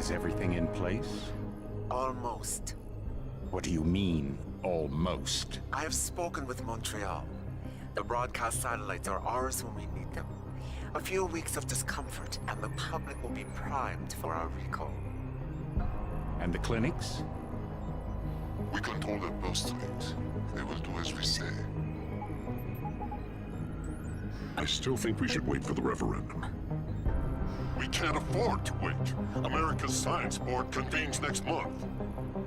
Is everything in place? Almost. What do you mean, almost? I have spoken with Montreal. The broadcast satellites are ours when we need them. A few weeks of discomfort, and the public will be primed for our recall. And the clinics? We control their birth rates. They will do as we say. I still think we should wait for the referendum. We can't afford to wait. America's Science Board convenes next month.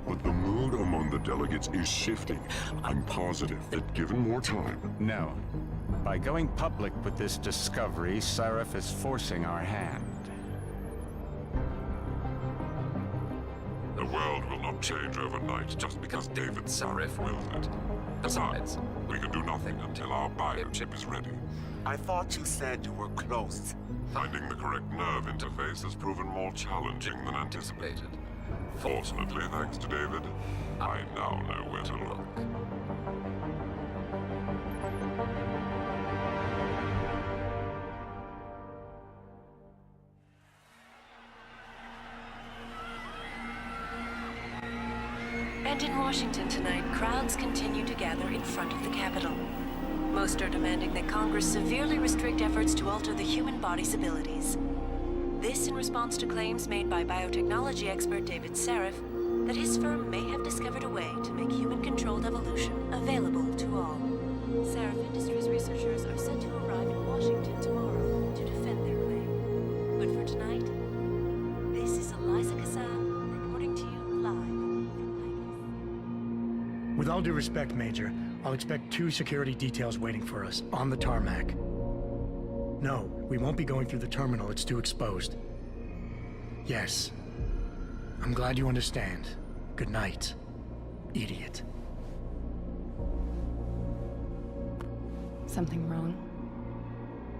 But the mood among the delegates is shifting. I'm positive that given more time... No. By going public with this discovery, Sarif is forcing our hand. The world will not change overnight just because David Sarif wills it. Besides, we can do nothing until our biochip is ready. I thought you said you were close. Finding the correct nerve interface has proven more challenging than anticipated. Fortunately, thanks to David, I now know where to look. And in Washington tonight, crowds continue to gather in front of the Capitol. Most are demanding that Congress severely restrict efforts to alter the human body's abilities. This in response to claims made by biotechnology expert David Sarif that his firm may have discovered a way to make human-controlled evolution available to all. Sarif Industries researchers are set to arrive in Washington tomorrow to defend their claim. But for tonight, this is Eliza Kassan reporting to you live from Vegas. With all due respect, Major, I'll expect 2 security details waiting for us on the tarmac. No, we won't be going through the terminal. It's too exposed. Yes. I'm glad you understand. Good night, idiot. Something wrong?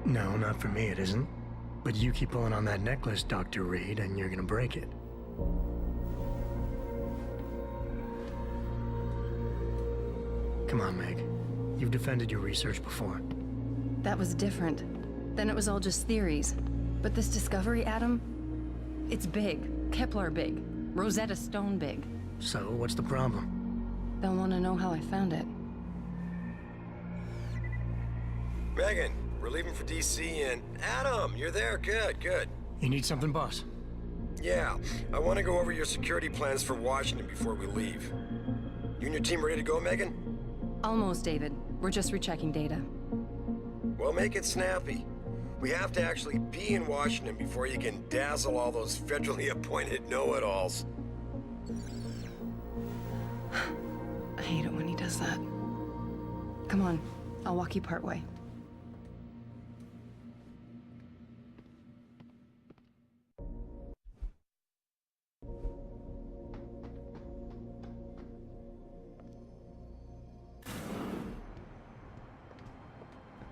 No, not for me, it isn't. But you keep pulling on that necklace, Dr. Reed, and you're gonna break it. Come on, Meg. You've defended your research before. That was different. Then it was all just theories. But this discovery, Adam, it's big. Kepler big. Rosetta Stone big. So, what's the problem? They'll want to know how I found it. Megan, we're leaving for DC and... Adam, you're there. Good, good. You need something, boss? Yeah, I want to go over your security plans for Washington before we leave. You and your team ready to go, Megan? Almost, David. We're just rechecking data. Well, make it snappy. We have to actually be in Washington before you can dazzle all those federally appointed know-it-alls. I hate it when he does that. Come on, I'll walk you part way.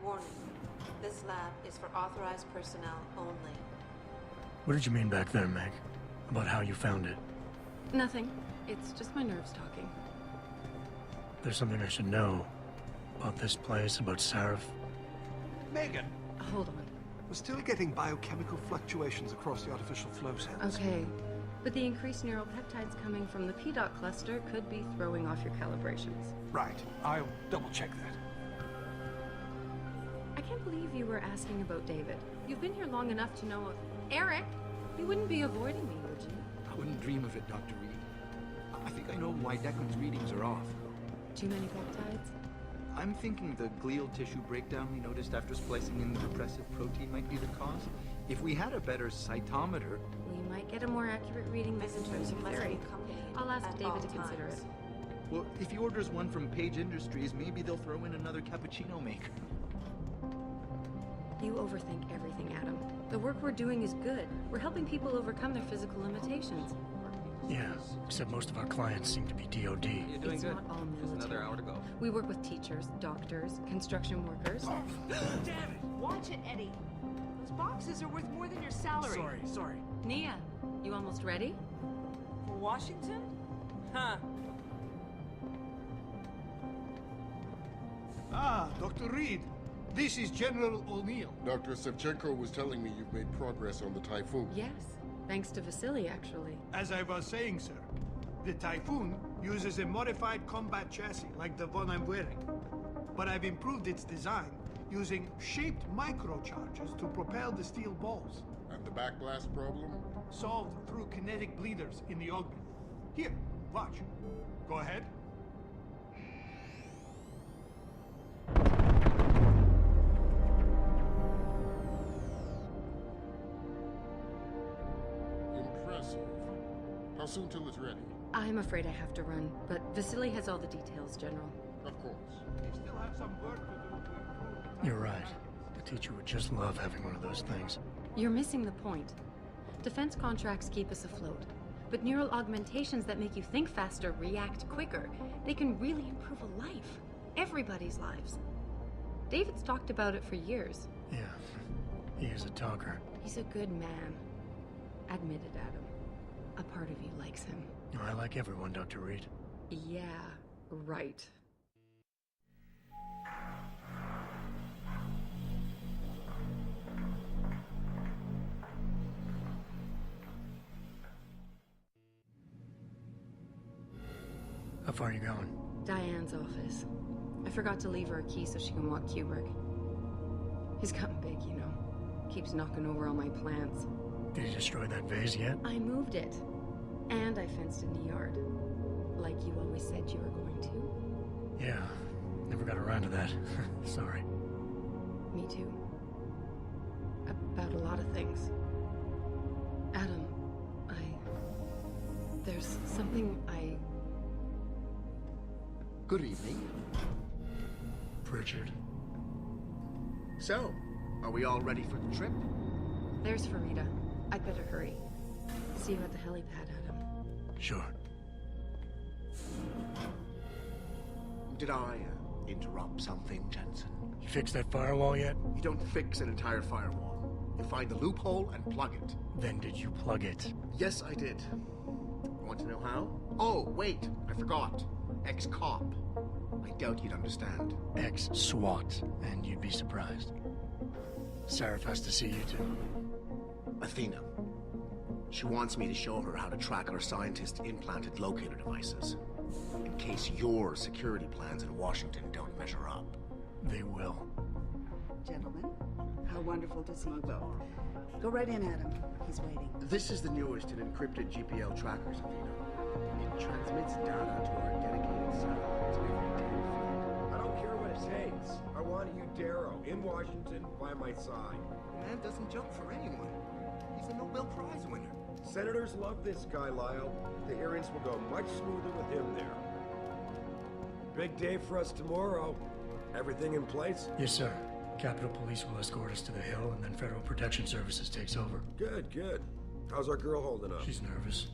Warning. This lab is for authorized personnel only. What did you mean back there, Meg? About how you found it? Nothing. It's just my nerves talking. There's something I should know. About this place, about Sarif. Megan! Hold on. We're still getting biochemical fluctuations across the artificial flow cells. Okay. But the increased neural peptides coming from the PDOT cluster could be throwing off your calibrations. Right. I'll double-check that. I can't believe you were asking about David. You've been here long enough to know... Eric! You wouldn't be avoiding me, would you? I wouldn't dream of it, Dr. Reed. I think I know why Declan's readings are off. Too many peptides? I'm thinking the glial tissue breakdown we noticed after splicing in the repressive protein might be the cause. If we had a better cytometer... We might get a more accurate reading this in terms of theory. I'll ask David to consider it. Well, if he orders one from Page Industries, maybe they'll throw in another cappuccino maker. You overthink everything, Adam. The work we're doing is good. We're helping people overcome their physical limitations. Yeah, except most of our clients seem to be DOD. You're doing It's good. not all Just another military. hour to go. We work with teachers, doctors, construction workers. Damn it! Watch it, Eddie. Those boxes are worth more than your salary. Sorry. Nia, you almost ready? For Washington? Huh. Ah, Dr. Reed. This is General O'Neill. Dr. Sevchenko was telling me you've made progress on the Typhoon. Yes. Thanks to Vasily, actually. As I was saying, sir, the Typhoon uses a modified combat chassis like the one I'm wearing. But I've improved its design using shaped microcharges to propel the steel balls. And the backblast problem? Solved through kinetic bleeders in the augment. Here, watch. Go ahead. Impressive. How soon till it's ready? I'm afraid I have to run, but Vasily has all the details, General. Of course. We still have some work to do to improve the You're right. The teacher would just love having one of those things. You're missing the point. Defense contracts keep us afloat, but neural augmentations that make you think faster, react quicker, they can really improve a life. Everybody's lives. David's talked about it for years. Yeah, he is a talker. He's a good man. Admit it, Adam. A part of you likes him. I like everyone, Dr. Reed. Yeah, right. How far are you going? Diane's office. I forgot to leave her a key so she can walk Kubrick. He's gotten big, you know. Keeps knocking over all my plants. Did you destroy that vase yet? I moved it. And I fenced in the yard. Like you always said you were going to. Yeah, never got around to that. Sorry. Me too. About a lot of things. Adam, there's something I... Good evening. Pritchard. So, are we all ready for the trip? There's Farida. I'd better hurry. See you at the helipad, Adam. Sure. Did I interrupt something, Jensen? You fixed that firewall yet? You don't fix an entire firewall. You find the loophole and plug it. Then did you plug it? Yes, I did. Want to know how? Oh, wait, I forgot. Ex-cop. I doubt you'd understand. Ex-SWAT, and you'd be surprised. Sarif has to see you too. Athena. She wants me to show her how to track our scientist-implanted locator devices. In case your security plans in Washington don't measure up. They will. Gentlemen, how wonderful to see you both. Go right in, Adam. He's waiting. This is the newest in encrypted GPL trackers, Athena. It transmits data to our dedicated satellites every 10 feet. I don't care what it takes. I want you, Darrow, in Washington, by my side. The man doesn't jump for anyone. He's a Nobel Prize winner. Senators love this guy, Lyle. The hearings will go much smoother with him there. Big day for us tomorrow. Everything in place? Yes, sir. Capitol Police will escort us to the Hill, and then Federal Protection Services takes over. Good, good. How's our girl holding up? She's nervous.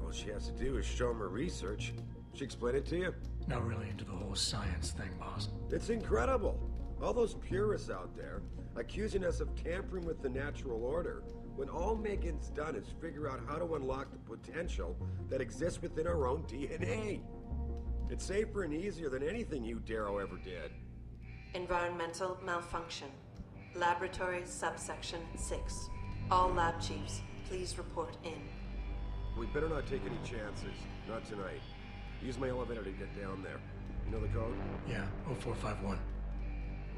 All she has to do is show him her research. She explain it to you? Not really into the whole science thing, boss. It's incredible. All those purists out there accusing us of tampering with the natural order, when all Megan's done is figure out how to unlock the potential that exists within our own DNA. It's safer and easier than anything you, Darrow, ever did. Environmental malfunction. Laboratory subsection 6. All lab chiefs, please report in. We better not take any chances. Not tonight. Use my elevator to get down there. You know the code? Yeah, 0451.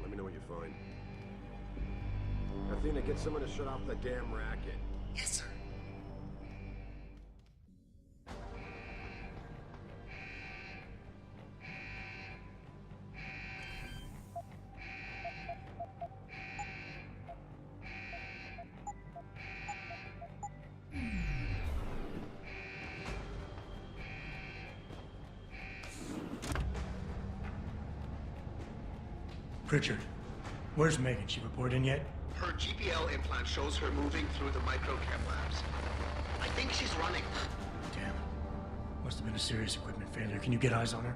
Let me know what you find. Athena, get someone to shut off the damn racket. Yes, sir. Pritchard, where's Megan? She report in yet? Her GPL implant shows her moving through the microchem labs. I think she's running. Damn. Must have been a serious equipment failure. Can you get eyes on her?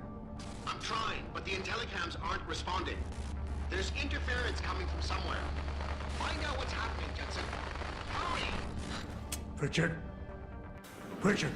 I'm trying, but the intellicams aren't responding. There's interference coming from somewhere. Find out what's happening, Jensen. Hurry! Pritchard? Pritchard!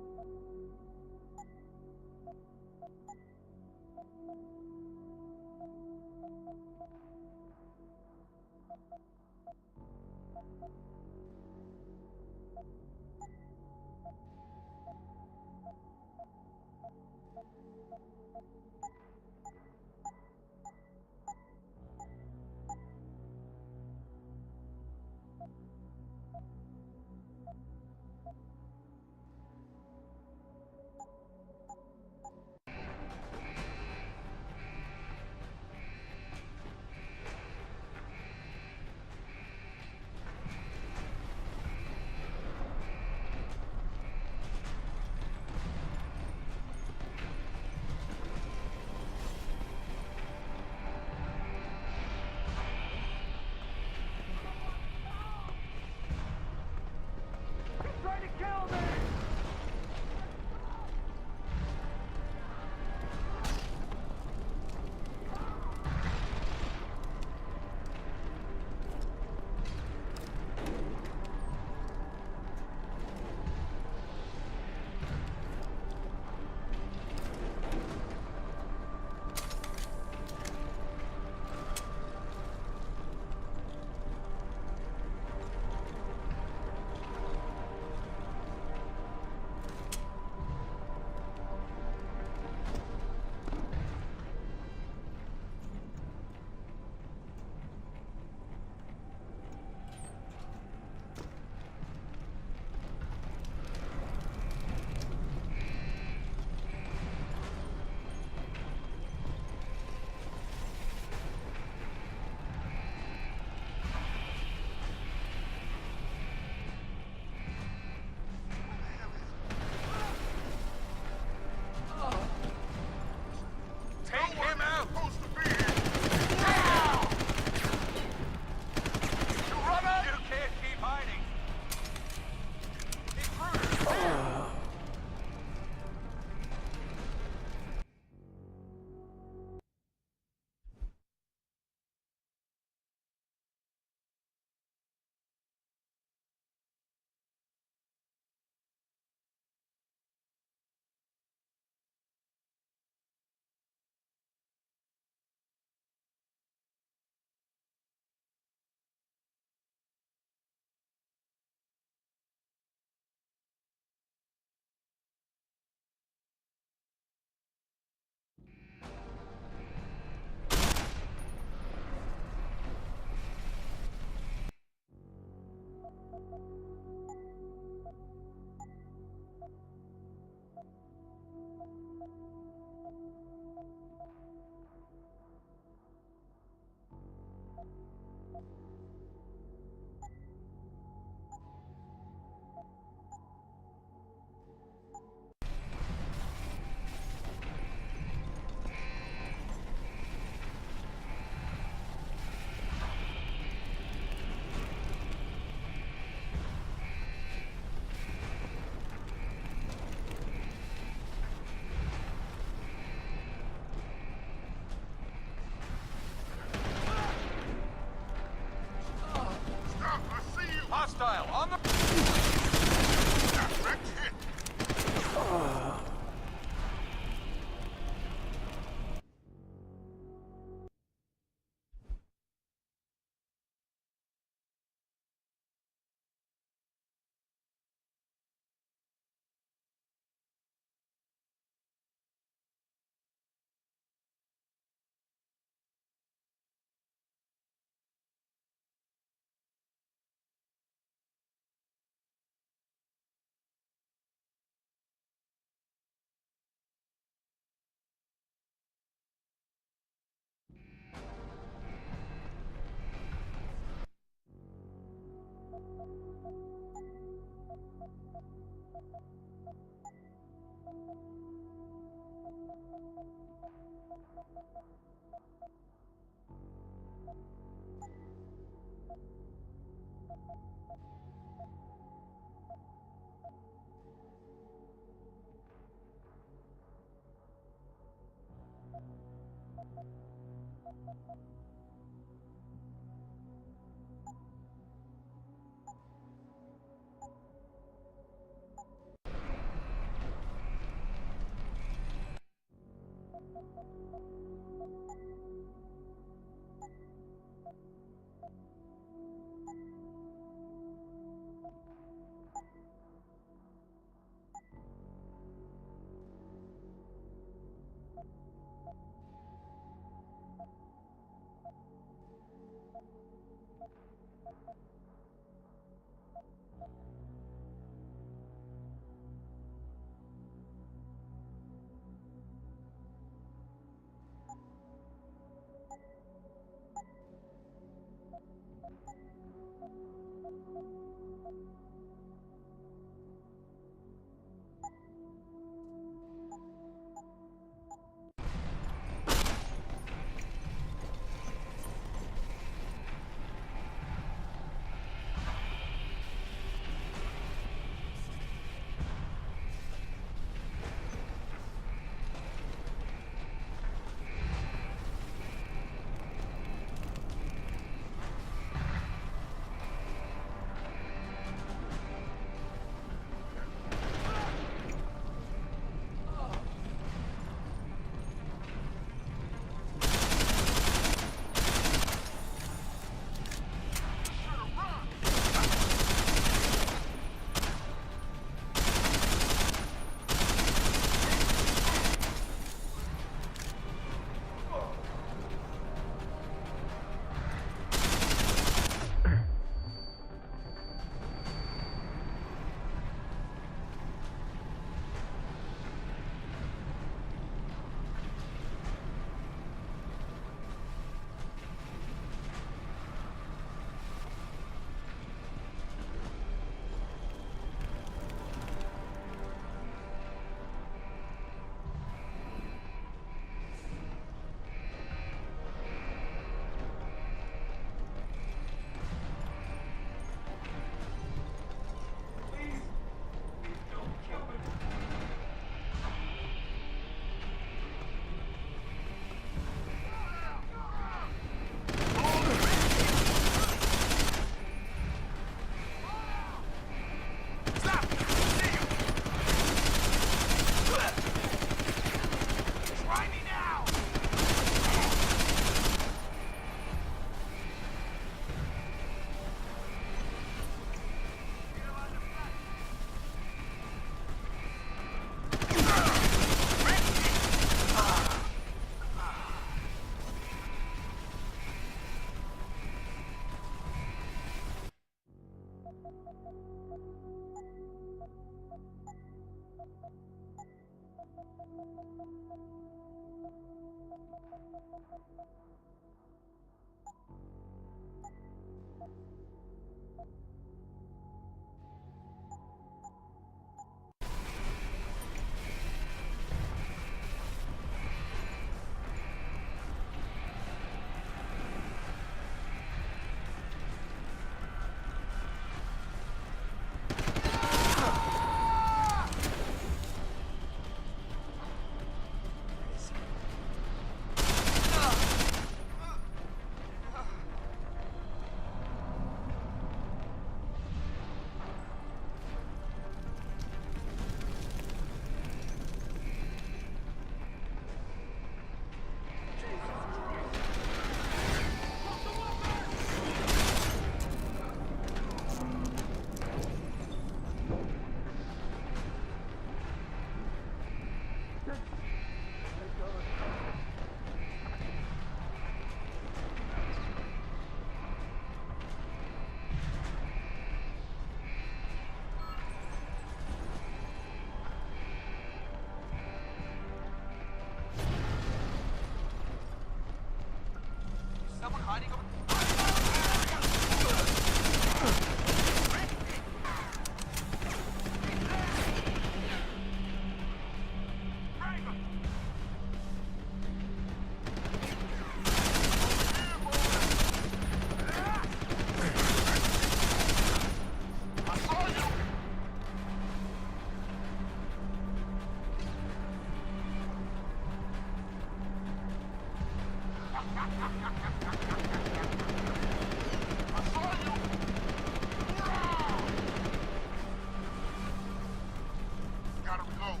Gotta reload.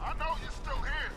I know you're still here.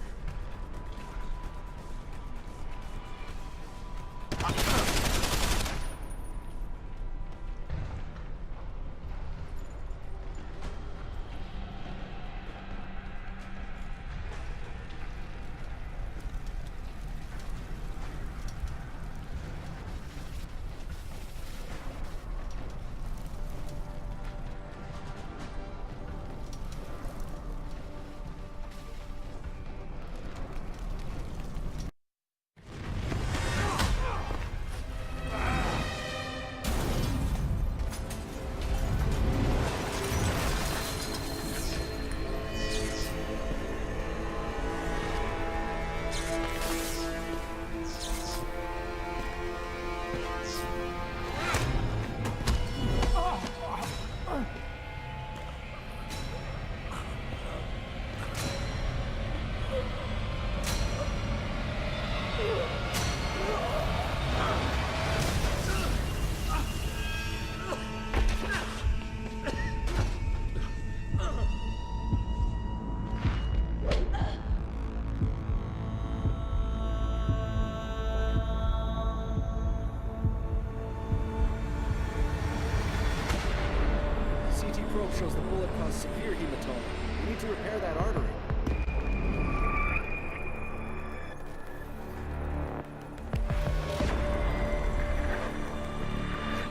probe shows the bullet caused severe hematoma. We need to repair that artery.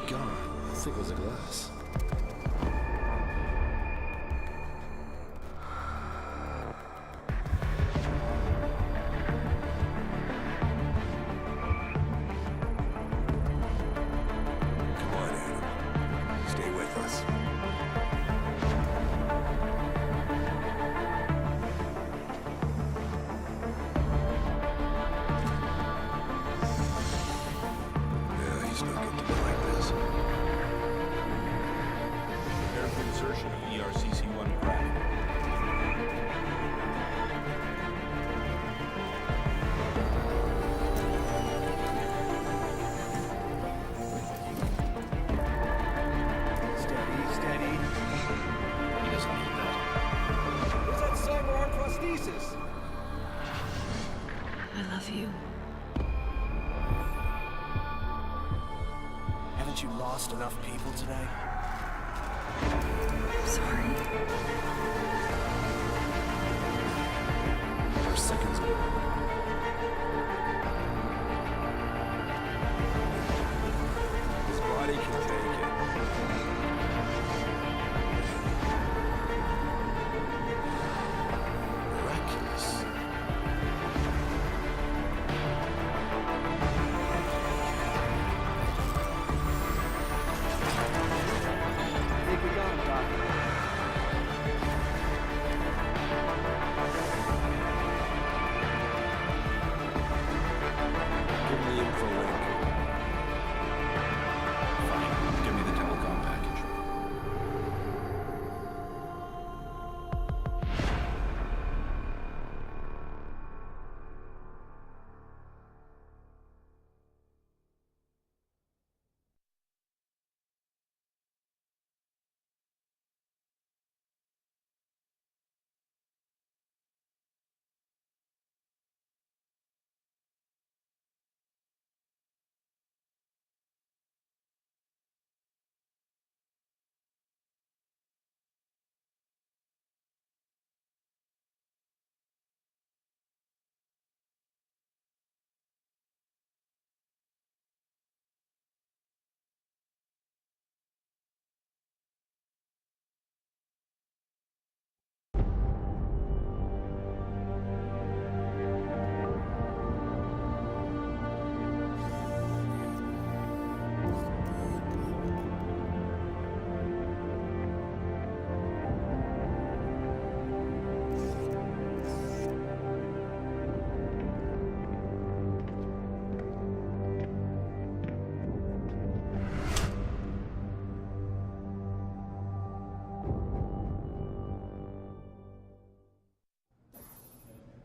God, how thick was the glass? Come on, Adam. Stay with us. Yeah, he's not getting to go like this. Prepare for insertion of ERCC-1 craft. Steady, steady. He doesn't need that. Where's that cyber arm prosthesis? I love you. Haven't you lost enough people today? Sorry. Our seconds ago. His body can take it. Miraculous. I think we got him, Doc. Give me the info link. Fine. Give me the telecom package.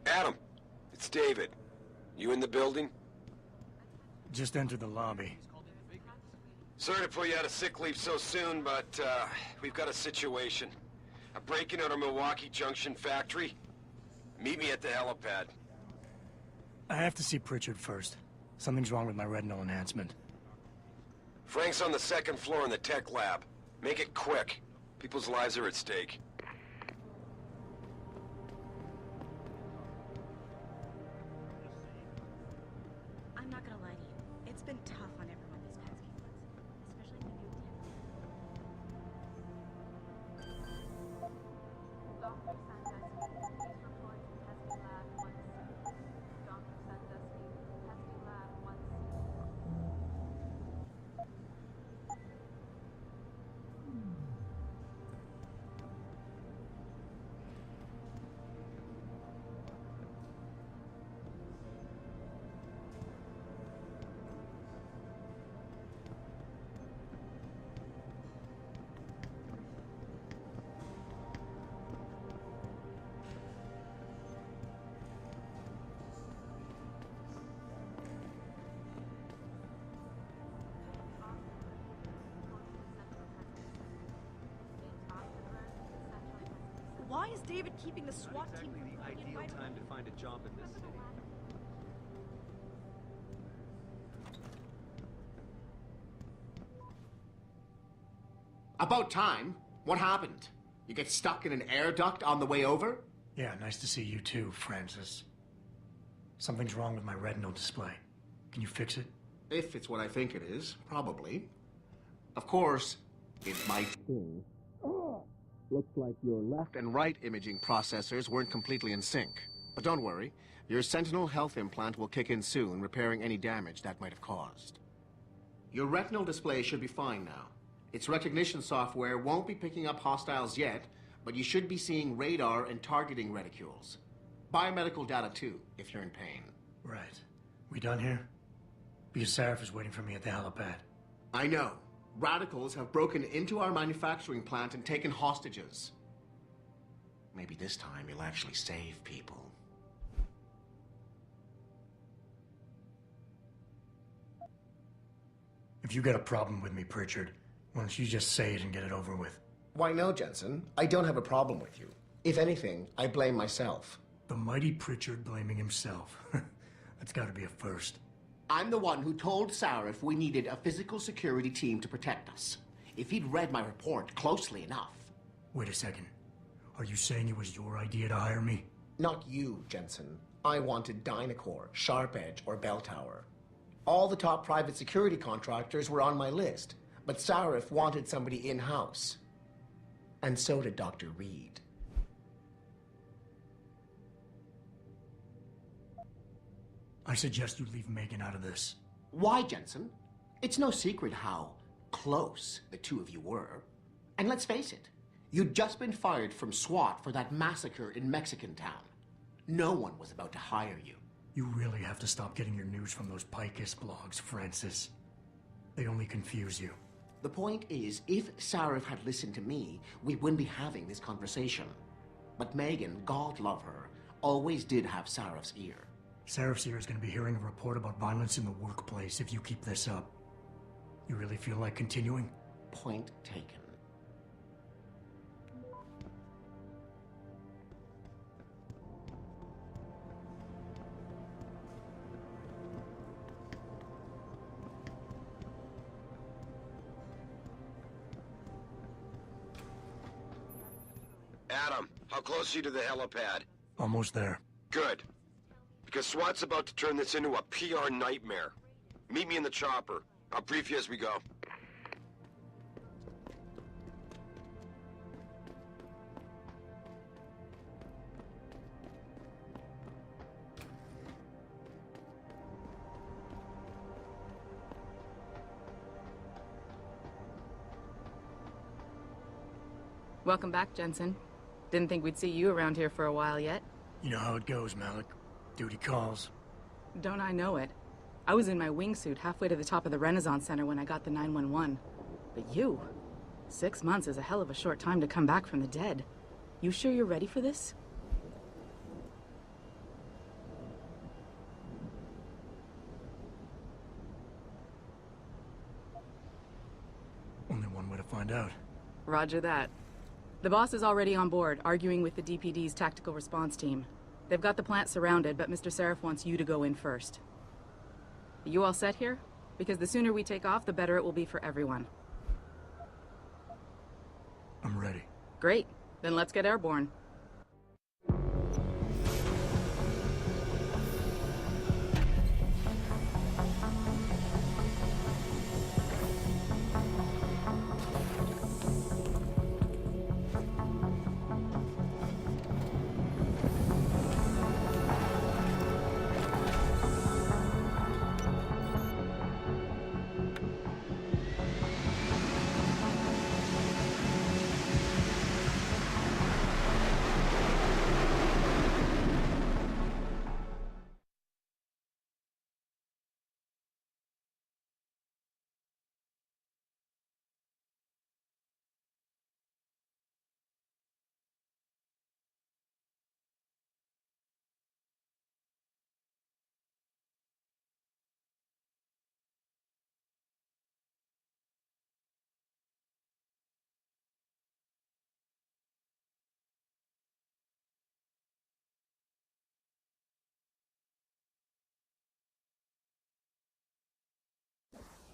Adam, it's David. You in the building? Just entered the lobby. Sorry to put you out of sick leave so soon, but we've got a situation. A break-in at our Milwaukee Junction factory. Meet me at the helipad. I have to see Pritchard first. Something's wrong with my retinal enhancement. Frank's on the second floor in the tech lab. Make it quick. People's lives are at stake. I'm not gonna lie to you. It's been tough on everyone these past few months, especially the new Dr. Sandusky, please report to testing lab 1C. Dr. Sandusky, testing lab 1C. Why is David keeping the SWAT team from the ideal time to find a job in this city. About time. What happened? You get stuck in an air duct on the way over? Yeah, nice to see you too, Francis. Something's wrong with my retinal display. Can you fix it? If it's what I think it is, probably. Of course, it might be. Looks like your left and right imaging processors weren't completely in sync. But don't worry, your Sentinel health implant will kick in soon, repairing any damage that might have caused. Your retinal display should be fine now. Its recognition software won't be picking up hostiles yet, but you should be seeing radar and targeting reticules. Biomedical data too, if you're in pain. Right. We done here? Because Sarif is waiting for me at the helipad. I know. Radicals have broken into our manufacturing plant and taken hostages. Maybe this time you'll actually save people. If you got a problem with me, Pritchard, why don't you just say it and get it over with? Why no, Jensen. I don't have a problem with you. If anything, I blame myself. The mighty Pritchard blaming himself. That's gotta be a first. I'm the one who told Sarif we needed a physical security team to protect us. If he'd read my report closely enough. Wait a second. Are you saying it was your idea to hire me? Not you, Jensen. I wanted Dynacore, Sharp Edge, or Bell Tower. All the top private security contractors were on my list, but Sarif wanted somebody in-house. And so did Dr. Reed. I suggest you leave Megan out of this. Why, Jensen? It's no secret how close the two of you were. And let's face it, you'd just been fired from SWAT for that massacre in Mexican town. No one was about to hire you. You really have to stop getting your news from those Picus blogs, Francis. They only confuse you. The point is, if Sarif had listened to me, we wouldn't be having this conversation. But Megan, God love her, always did have Sarif's ear. Sarif's ear is going to be hearing a report about violence in the workplace if you keep this up. You really feel like continuing? Point taken. Adam, how close are you to the helipad? Almost there. Good. Because SWAT's about to turn this into a PR nightmare. Meet me in the chopper. I'll brief you as we go. Welcome back, Jensen. Didn't think we'd see you around here for a while yet. You know how it goes, Malik. Duty calls. Don't I know it? I was in my wingsuit halfway to the top of the Renaissance Center when I got the 911. But you? 6 months is a hell of a short time to come back from the dead. You sure you're ready for this? find out. Roger that. The boss is already on board, arguing with the DPD's tactical response team. They've got the plant surrounded, but Mr. Sarif wants you to go in first. Are you all set here? Because the sooner we take off, the better it will be for everyone. I'm ready. Great. Then let's get airborne.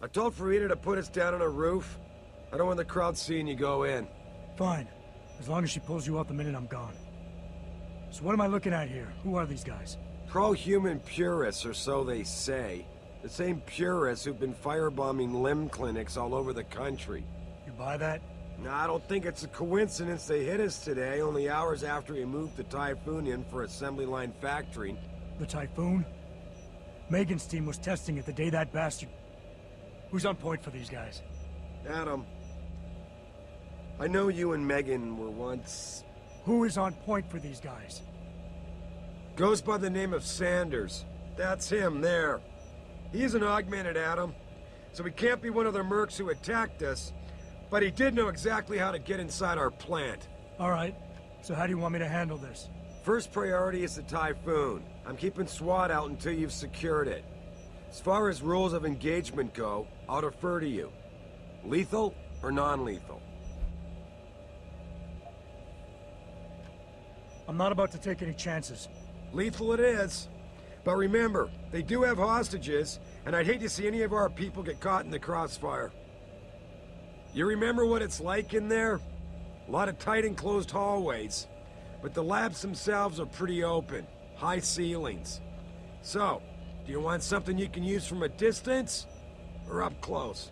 I told Farida to put us down on a roof. I don't want the crowd seeing you go in. Fine. As long as she pulls you out the minute I'm gone. So what am I looking at here? Who are these guys? Pro-human purists, or so they say. The same purists who've been firebombing limb clinics all over the country. You buy that? No, I don't think it's a coincidence they hit us today, only hours after we moved the Typhoon in for assembly line factory. The Typhoon? Megan's team was testing it the day that bastard... Who's on point for these guys? Adam. I know you and Megan were once... Who is on point for these guys? Goes by the name of Sanders. That's him, there. He's an augmented Adam, so he can't be one of the mercs who attacked us, but he did know exactly how to get inside our plant. All right. So how do you want me to handle this? First priority is the Typhoon. I'm keeping SWAT out until you've secured it. As far as rules of engagement go, I'll defer to you. Lethal or non-lethal? I'm not about to take any chances. Lethal it is. But remember, they do have hostages, and I'd hate to see any of our people get caught in the crossfire. You remember what it's like in there? A lot of tight enclosed hallways. But the labs themselves are pretty open. High ceilings. So, do you want something you can use from a distance? Or up close?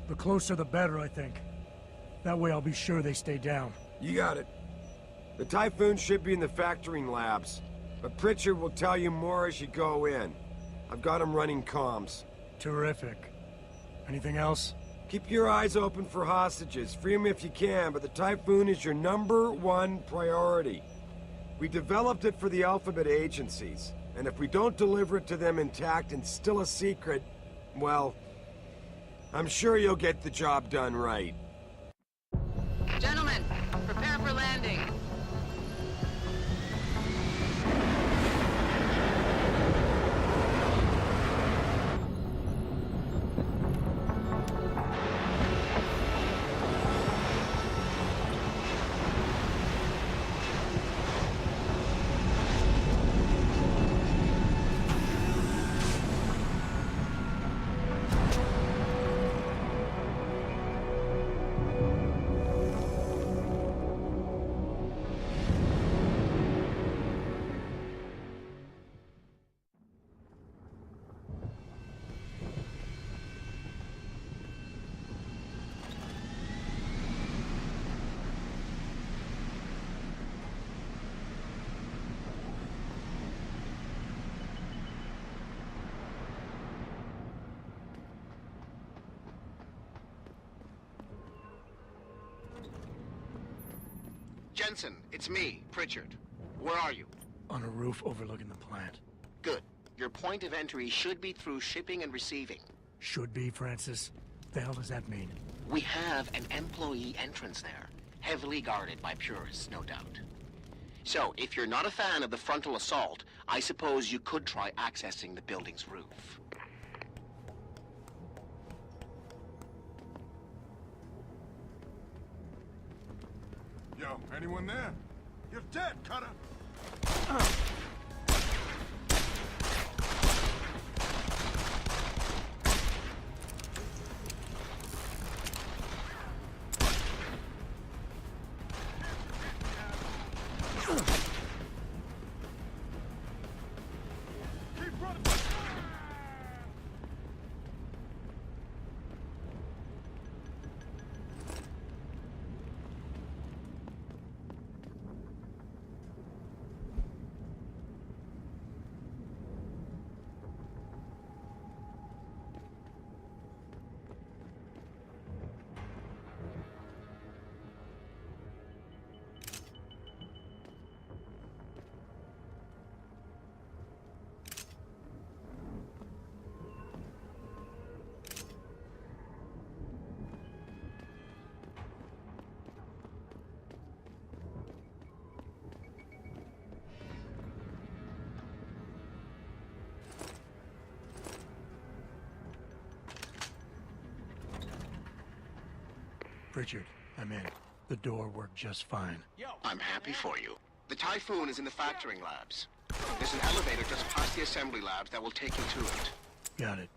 The closer the better, I think. That way I'll be sure they stay down. You got it. The Typhoon should be in the factoring labs, but Pritchard will tell you more as you go in. I've got him running comms. Terrific. Anything else? Keep your eyes open for hostages. Free them if you can, but the Typhoon is your #1 priority. We developed it for the Alphabet agencies, and if we don't deliver it to them intact and still a secret, well, I'm sure you'll get the job done right. Gentlemen, prepare for landing. Jensen, it's me, Pritchard. Where are you? On a roof overlooking the plant. Good. Your point of entry should be through shipping and receiving. Should be, Francis. The hell does that mean? We have an employee entrance there, heavily guarded by purists, no doubt. So, if you're not a fan of the frontal assault, I suppose you could try accessing the building's roof. Yo, anyone there? You're dead, Cutter! Keep running! Richard, I'm in. The door worked just fine. I'm happy for you. The Typhoon is in the factoring labs. There's an elevator just past the assembly labs that will take you to it. Got it.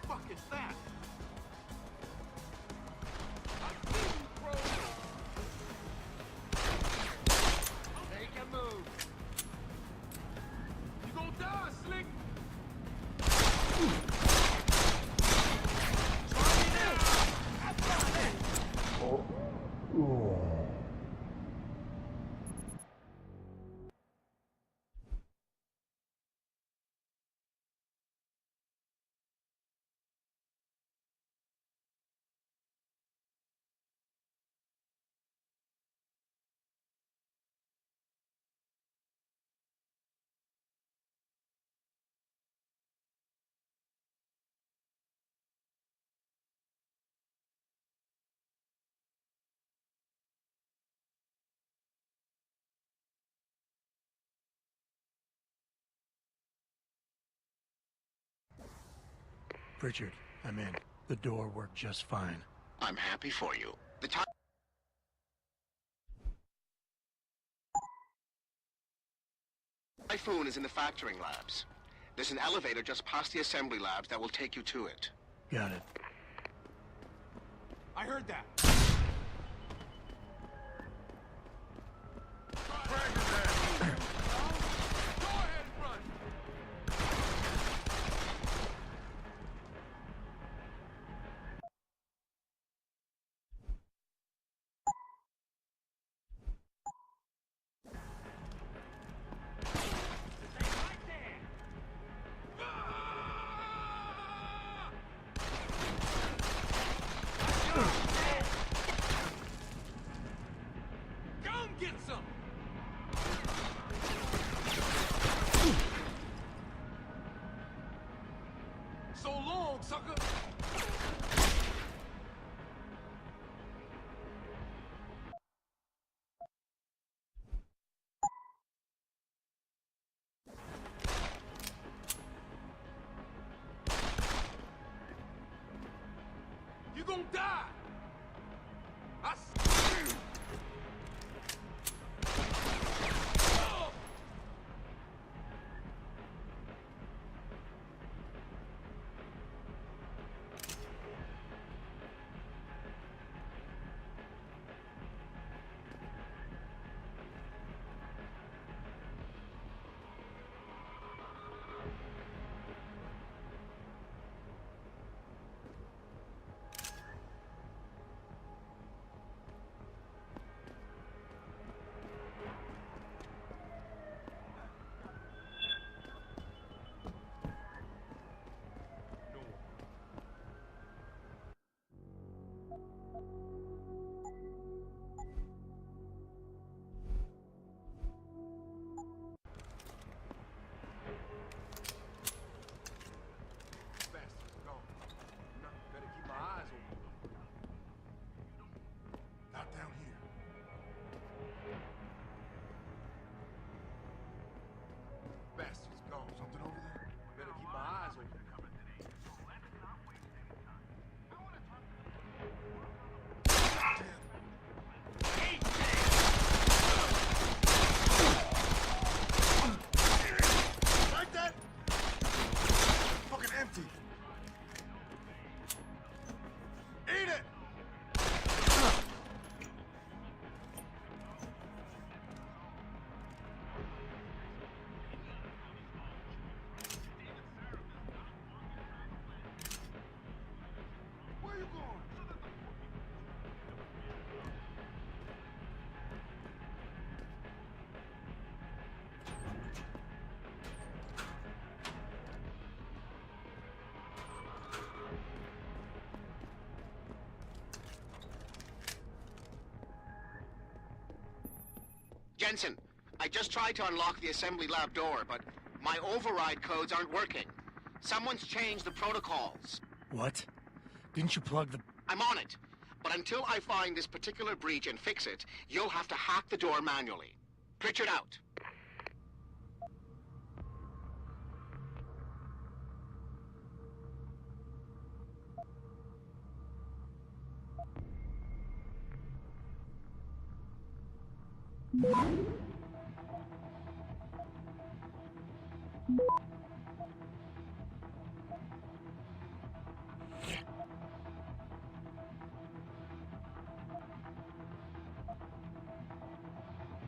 Fuck is that? Make a move. You gonna die, Slick? Richard, I'm in. The door worked just fine. I'm happy for you. The Typhoon is in the factoring labs. There's an elevator just past the assembly labs that will take you to it. Got it. I heard that. Come get some! So long, sucker! You gonna die! I Jensen, I just tried to unlock the assembly lab door, but my override codes aren't working. Someone's changed the protocols. What? Didn't you plug the... I'm on it. But until I find this particular breach and fix it, you'll have to hack the door manually. Pritchard out.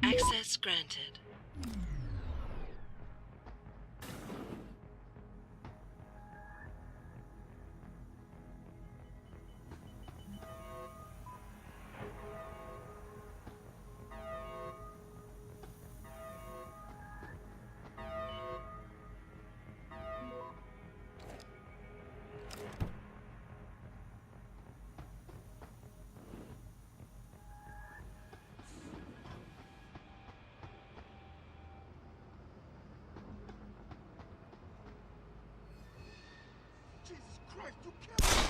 Access granted. Jesus Christ, you can't...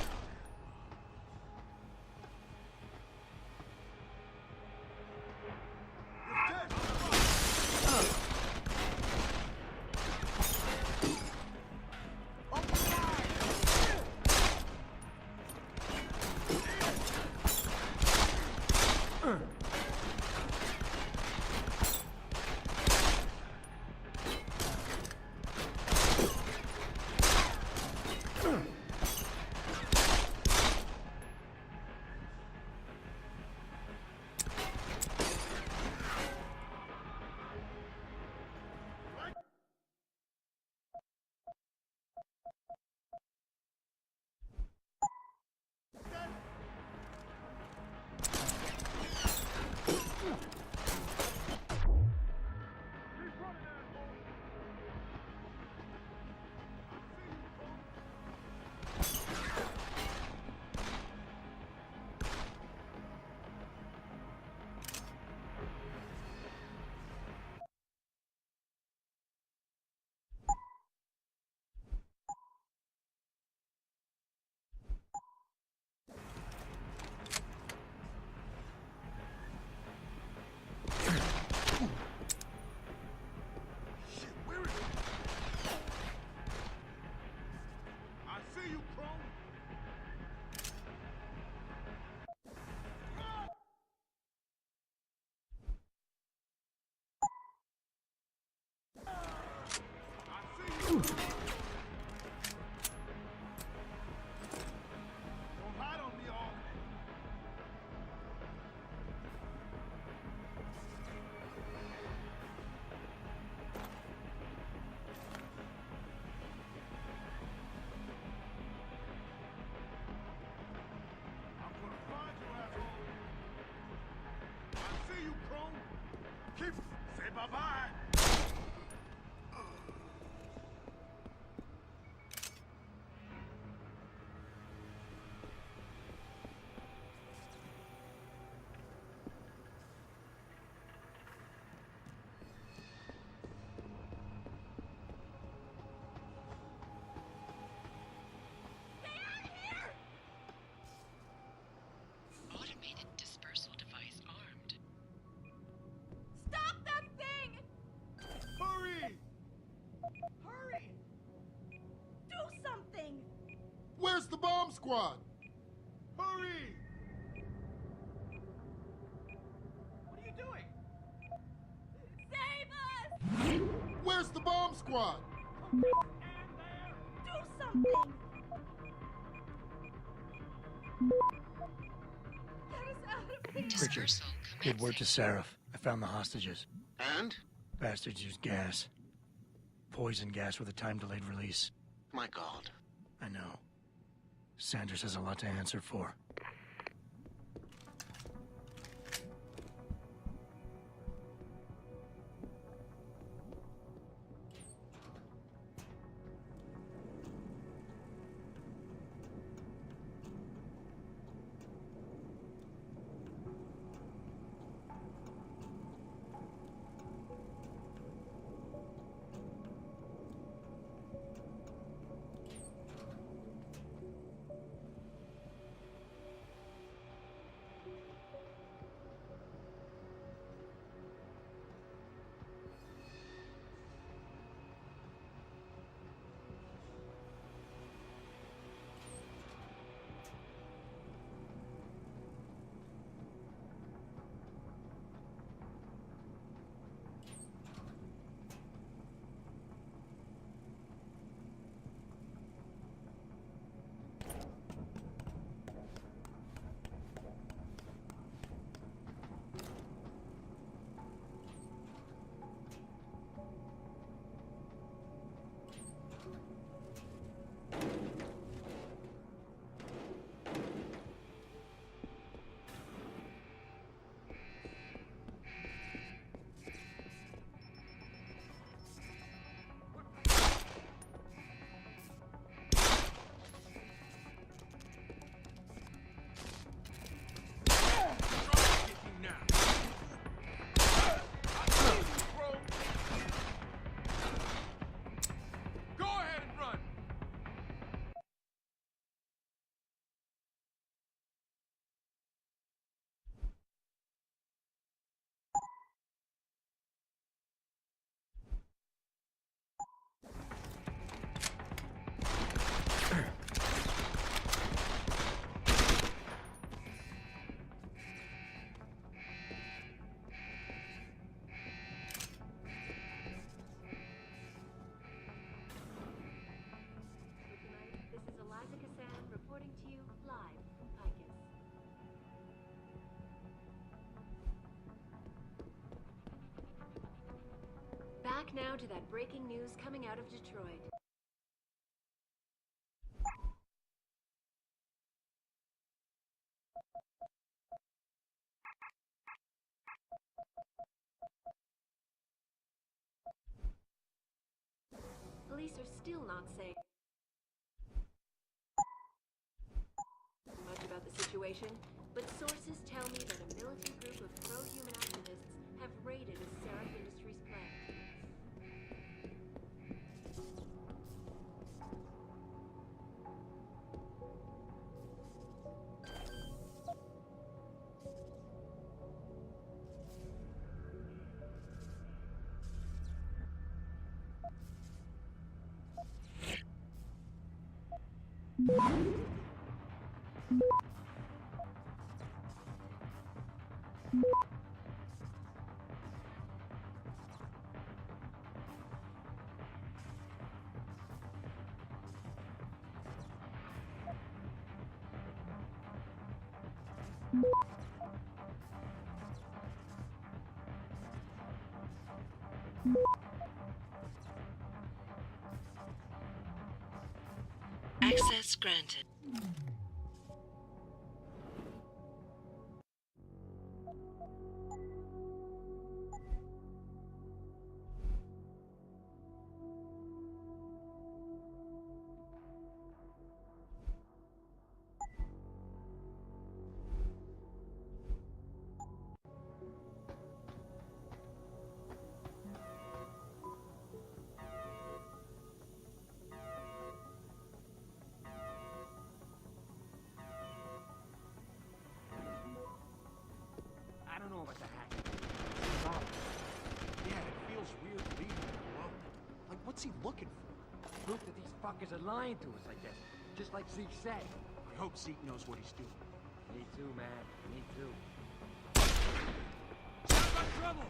Say bye-bye! Automated dispersal device armed. Stop that thing! Hurry! Hurry! Do something! Where's the bomb squad? Hurry! What are you doing? Save us! Where's the bomb squad? Do something! Get us out of here! Richard, good word to Seraph. I found the hostages. And? Bastards used gas. Poison gas with a time-delayed release. My God. I know. Sanders has a lot to answer for. Back now to that breaking news coming out of Detroit. Police are still not saying much about the situation, but sources tell me that a militant group of pro-human activists have raided a Seraph Industries plant. Access granted. I don't know about the hack. Yeah, it feels weird leaving him alone. Like, what's he looking for? Proof that these fuckers are lying to us, I guess. Just like Zeke said. I hope Zeke knows what he's doing. Me too, man. Me too. Sounds like trouble!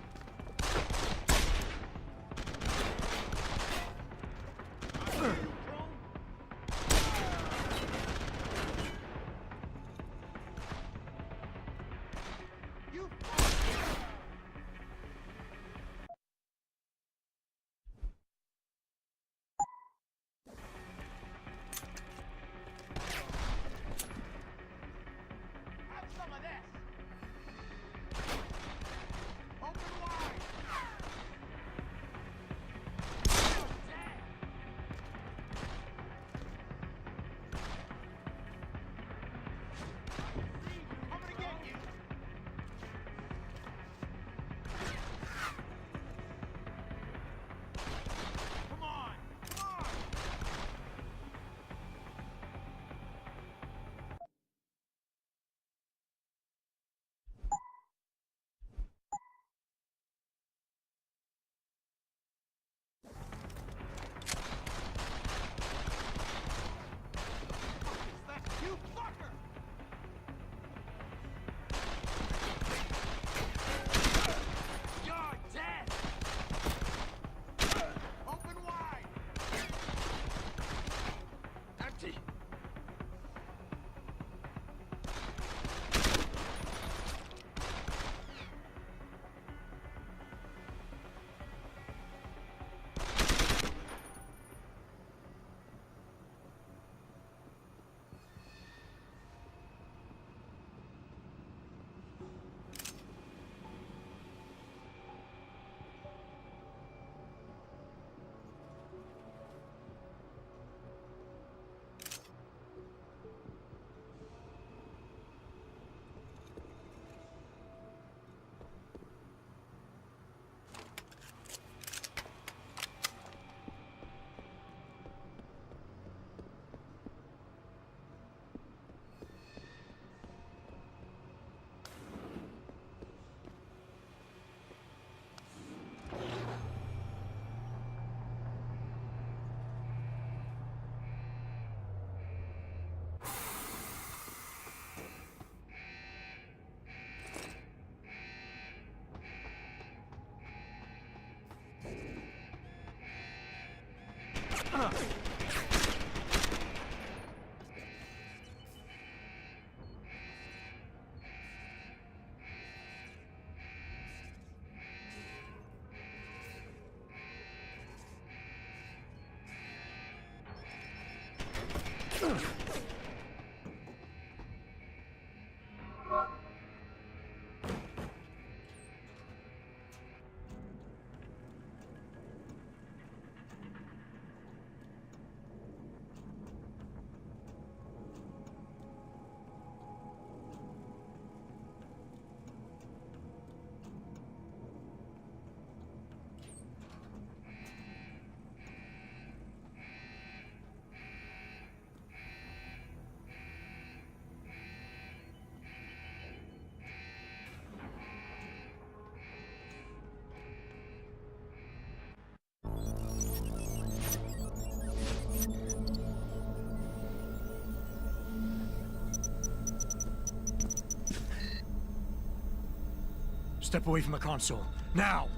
Step away from the console. Now!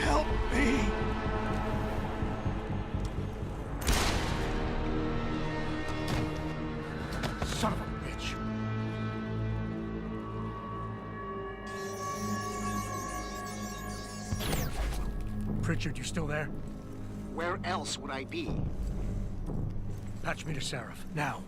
Help me! Son of a bitch! Pritchard, you still there? Where else would I be? Patch me to Seraph, now.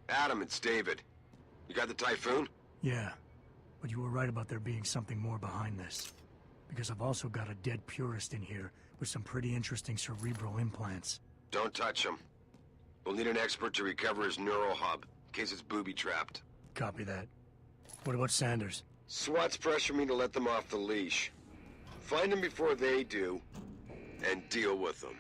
Adam, it's David. You got the Typhoon? Yeah, but you were right about there being something more behind this. Because I've also got a dead purist in here with some pretty interesting cerebral implants. Don't touch him. We'll need an expert to recover his neural hub, in case it's booby-trapped. Copy that. What about Sanders? SWAT's pressure me to let them off the leash. Find them before they do, and deal with them.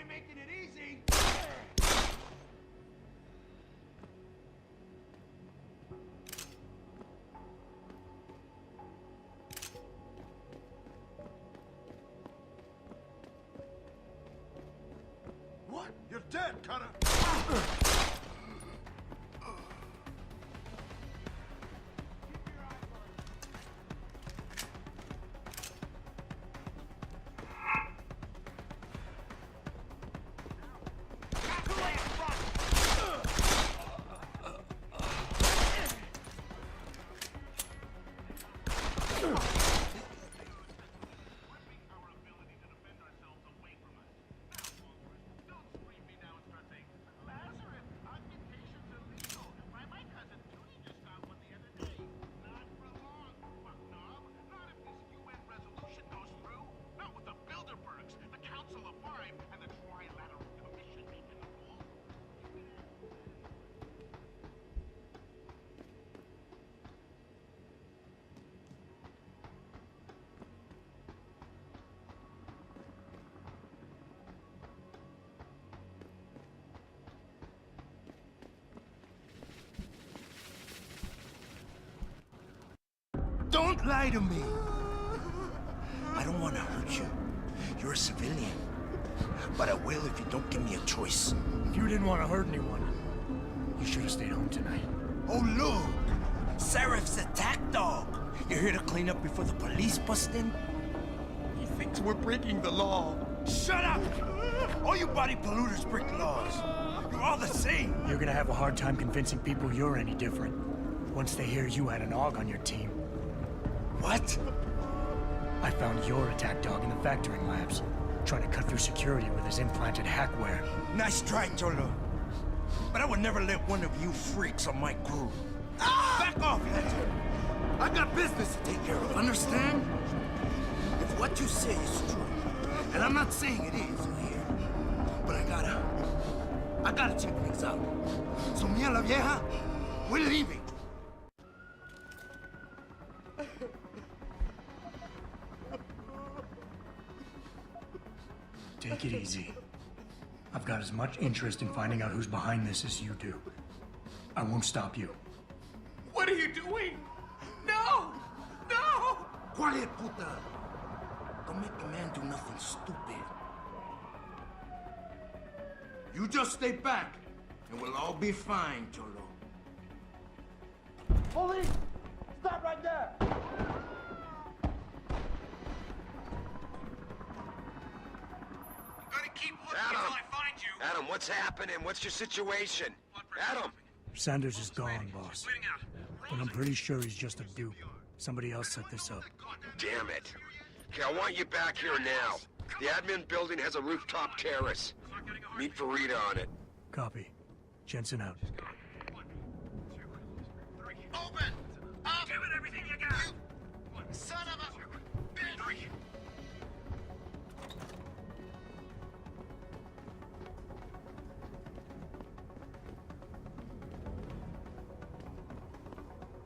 Making it easy. What? You're dead, Cutter. Don't lie to me. I don't want to hurt you. You're a civilian. But I will if you don't give me a choice. If you didn't want to hurt anyone, you should have stayed home tonight. Oh, look! Seraph's attack dog. You're here to clean up before the police bust in? He thinks we're breaking the law. Shut up! All you body polluters break laws. You're all the same. You're gonna have a hard time convincing people you're any different once they hear you had an AUG on your team. What? I found your attack dog in the factoring labs, trying to cut through security with his implanted hackware. Nice try, Cholo. But I would never let one of you freaks on my crew. Ah! Back off, Lester! I got business to take care of, understand? If what you say is true, and I'm not saying it is here, but I gotta check things out. So me and la vieja, we're leaving. Take it easy. I've got as much interest in finding out who's behind this as you do. I won't stop you. What are you doing? No! No! Quiet, puta! Don't make a man do nothing stupid. You just stay back, and we'll all be fine, Cholo. Police! Stop right there! Adam, what's happening? What's your situation? Adam! Sanders is gone, boss. But I'm pretty sure he's just a dupe. Somebody else set this up. Damn it. Okay, I want you back here now. The admin building has a rooftop terrace. Meet Farida on it. Copy. Jensen out. Open! Up! Give it everything you got! Son of a...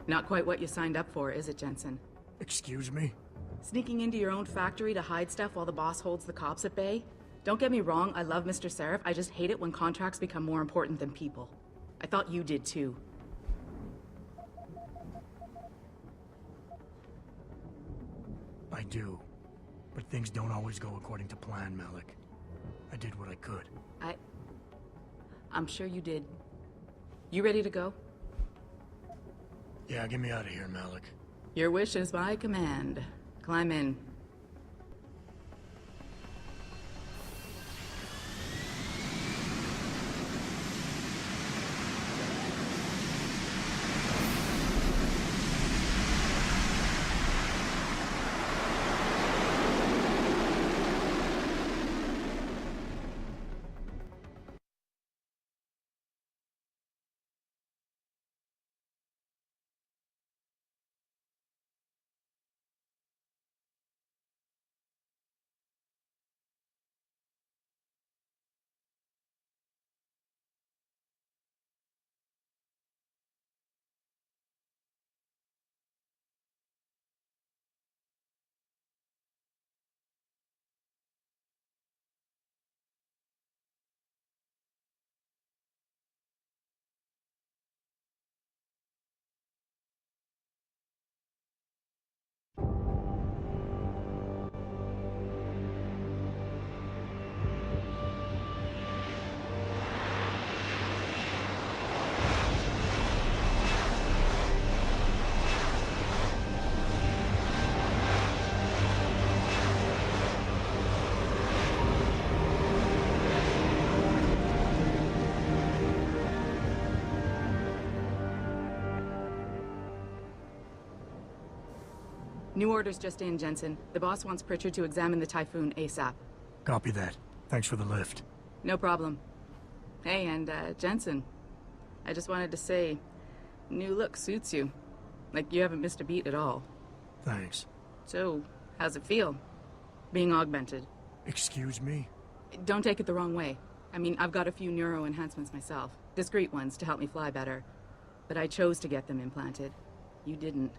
Not quite what you signed up for, is it, Jensen? Excuse me? Sneaking into your own factory to hide stuff while the boss holds the cops at bay? Don't get me wrong, I love Mr. Seraph. I just hate it when contracts become more important than people. I thought you did too. I do. But things don't always go according to plan, Malik. I did what I could. I'm sure you did. You ready to go? Yeah, get me out of here, Malik. Your wish is my command. Climb in. New orders just in, Jensen. The boss wants Pritchard to examine the Typhoon ASAP. Copy that. Thanks for the lift. No problem. Hey, and Jensen, I just wanted to say, new look suits you. Like you haven't missed a beat at all. Thanks. So, how's it feel? Being augmented? Excuse me? Don't take it the wrong way. I mean, I've got a few neuro enhancements myself. Discreet ones to help me fly better. But I chose to get them implanted. You didn't.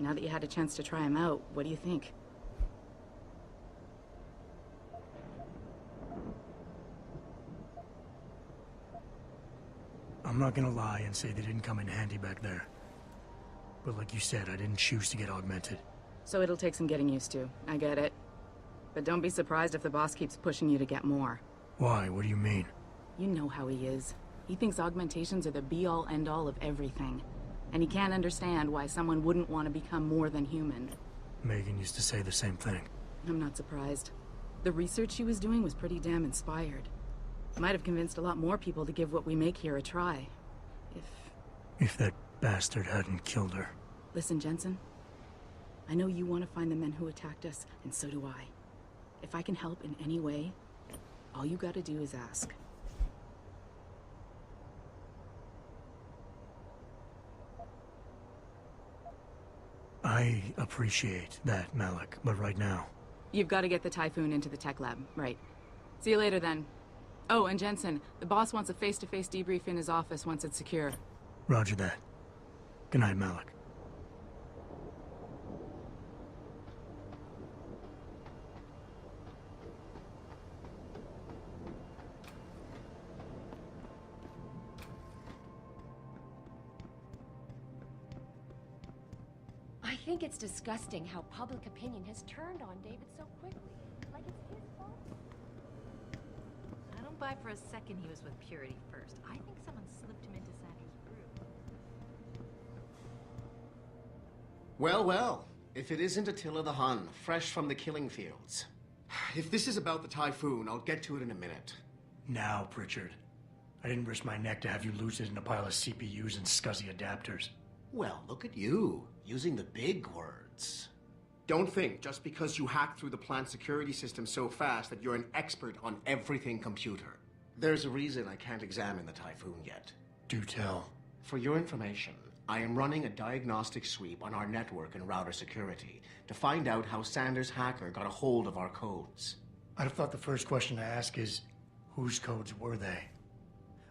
Now that you had a chance to try them out, what do you think? I'm not gonna lie and say they didn't come in handy back there. But like you said, I didn't choose to get augmented. So it'll take some getting used to. I get it. But don't be surprised if the boss keeps pushing you to get more. Why? What do you mean? You know how he is. He thinks augmentations are the be-all, end-all of everything. And he can't understand why someone wouldn't want to become more than human. Megan used to say the same thing. I'm not surprised. The research she was doing was pretty damn inspired. Might have convinced a lot more people to give what we make here a try. If that bastard hadn't killed her. Listen, Jensen. I know you want to find the men who attacked us, and so do I. If I can help in any way, all you gotta do is ask. I appreciate that, Malik, but right now... You've got to get the Typhoon into the tech lab, right. See you later, then. Oh, and Jensen, the boss wants a face-to-face debrief in his office once it's secure. Roger that. Good night, Malik. I think it's disgusting how public opinion has turned on David so quickly. Like it's his fault. I don't buy for a second he was with Purity first. I think someone slipped him into Sanders' group. Well, well. If it isn't Attila the Hun, fresh from the killing fields. If this is about the Typhoon, I'll get to it in a minute. Now, Pritchard. I didn't risk my neck to have you lose it in a pile of CPUs and scuzzy adapters. Well, look at you, using the big words. Don't think just because you hacked through the plant security system so fast that you're an expert on everything computer. There's a reason I can't examine the Typhoon yet. Do tell. For your information, I am running a diagnostic sweep on our network and router security to find out how Sanders' hacker got a hold of our codes. I'd have thought the first question to ask is, whose codes were they?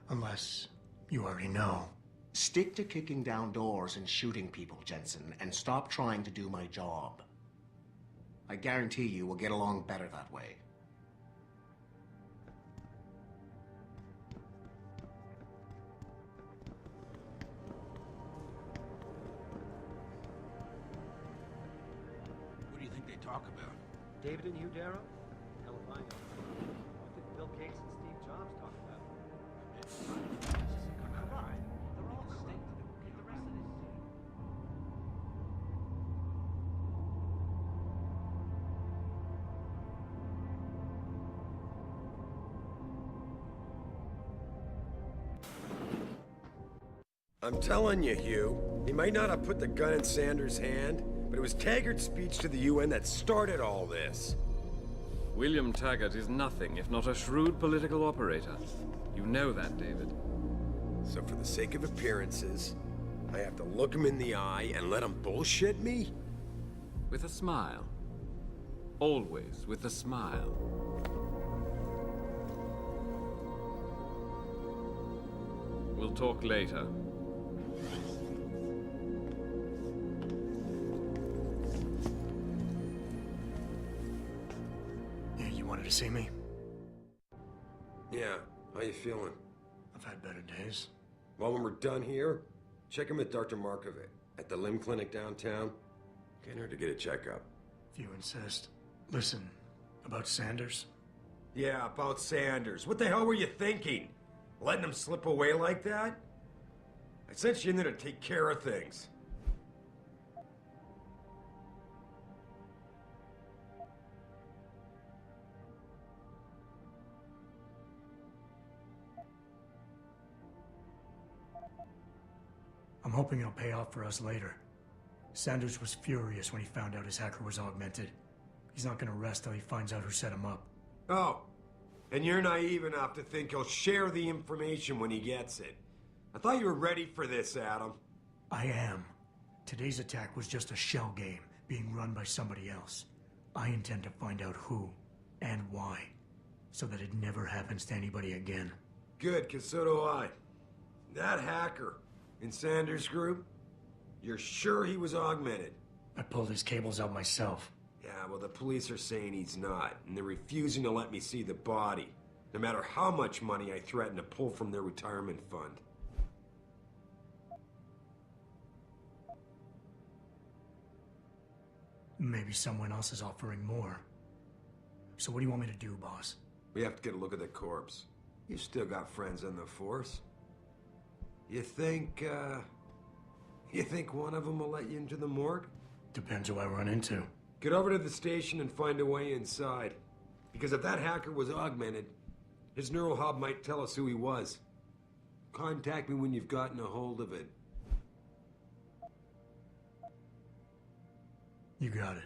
Unless you already know. Stick to kicking down doors and shooting people, Jensen, and stop trying to do my job. I guarantee you we'll get along better that way. What do you think they talk about? David and you, Darrow? Hell if I know. What did Bill Gates and Steve Jobs talk about? Come on. They're all stink to get the rest of this city. I'm telling you, Hugh, he might not have put the gun in Sanders' hand, but it was Taggart's speech to the UN that started all this. William Taggart is nothing if not a shrewd political operator. You know that, David. So for the sake of appearances, I have to look him in the eye and let him bullshit me? With a smile. Always with a smile. We'll talk later. You wanted to see me? Yeah, how you feeling? I've had better days. Well, when we're done here, check him with Dr. Markovic at the limb clinic downtown. Can't hurt to get a checkup. If you insist. Listen, about Sanders? Yeah, about Sanders. What the hell were you thinking? Letting him slip away like that? I sent you in there to take care of things. I'm hoping it'll pay off for us later. Sanders was furious when he found out his hacker was augmented. He's not gonna rest till he finds out who set him up. Oh, and you're naive enough to think he'll share the information when he gets it. I thought you were ready for this, Adam. I am. Today's attack was just a shell game being run by somebody else. I intend to find out who and why, so that it never happens to anybody again. Good, 'cause so do I. That hacker in Sanders' group, you're sure he was augmented? I pulled his cables out myself. Yeah, well, the police are saying he's not, and they're refusing to let me see the body, no matter how much money I threaten to pull from their retirement fund. Maybe someone else is offering more. So what do you want me to do, boss? We have to get a look at the corpse. You still got friends in the force. You think one of them will let you into the morgue? Depends who I run into. Get over to the station and find a way inside. Because if that hacker was augmented, his neural hub might tell us who he was. Contact me when you've gotten a hold of it. You got it.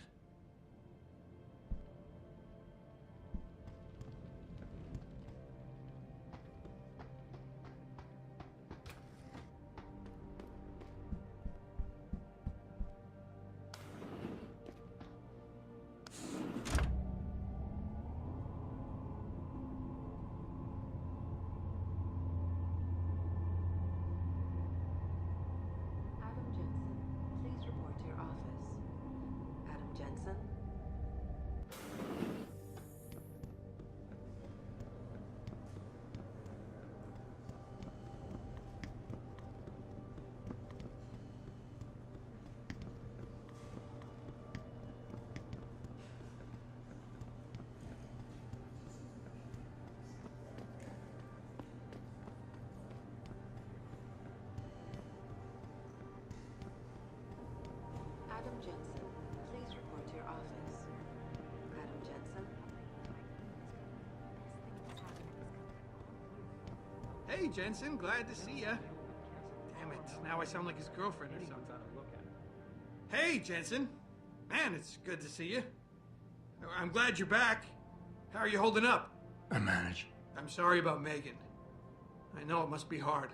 Jensen, please report to your office. Adam Jensen? Hey, Jensen, glad to see ya. Damn it, now I sound like his girlfriend or something. Hey, Jensen. Man, it's good to see you. I'm glad you're back. How are you holding up? I manage. I'm sorry about Megan. I know it must be hard.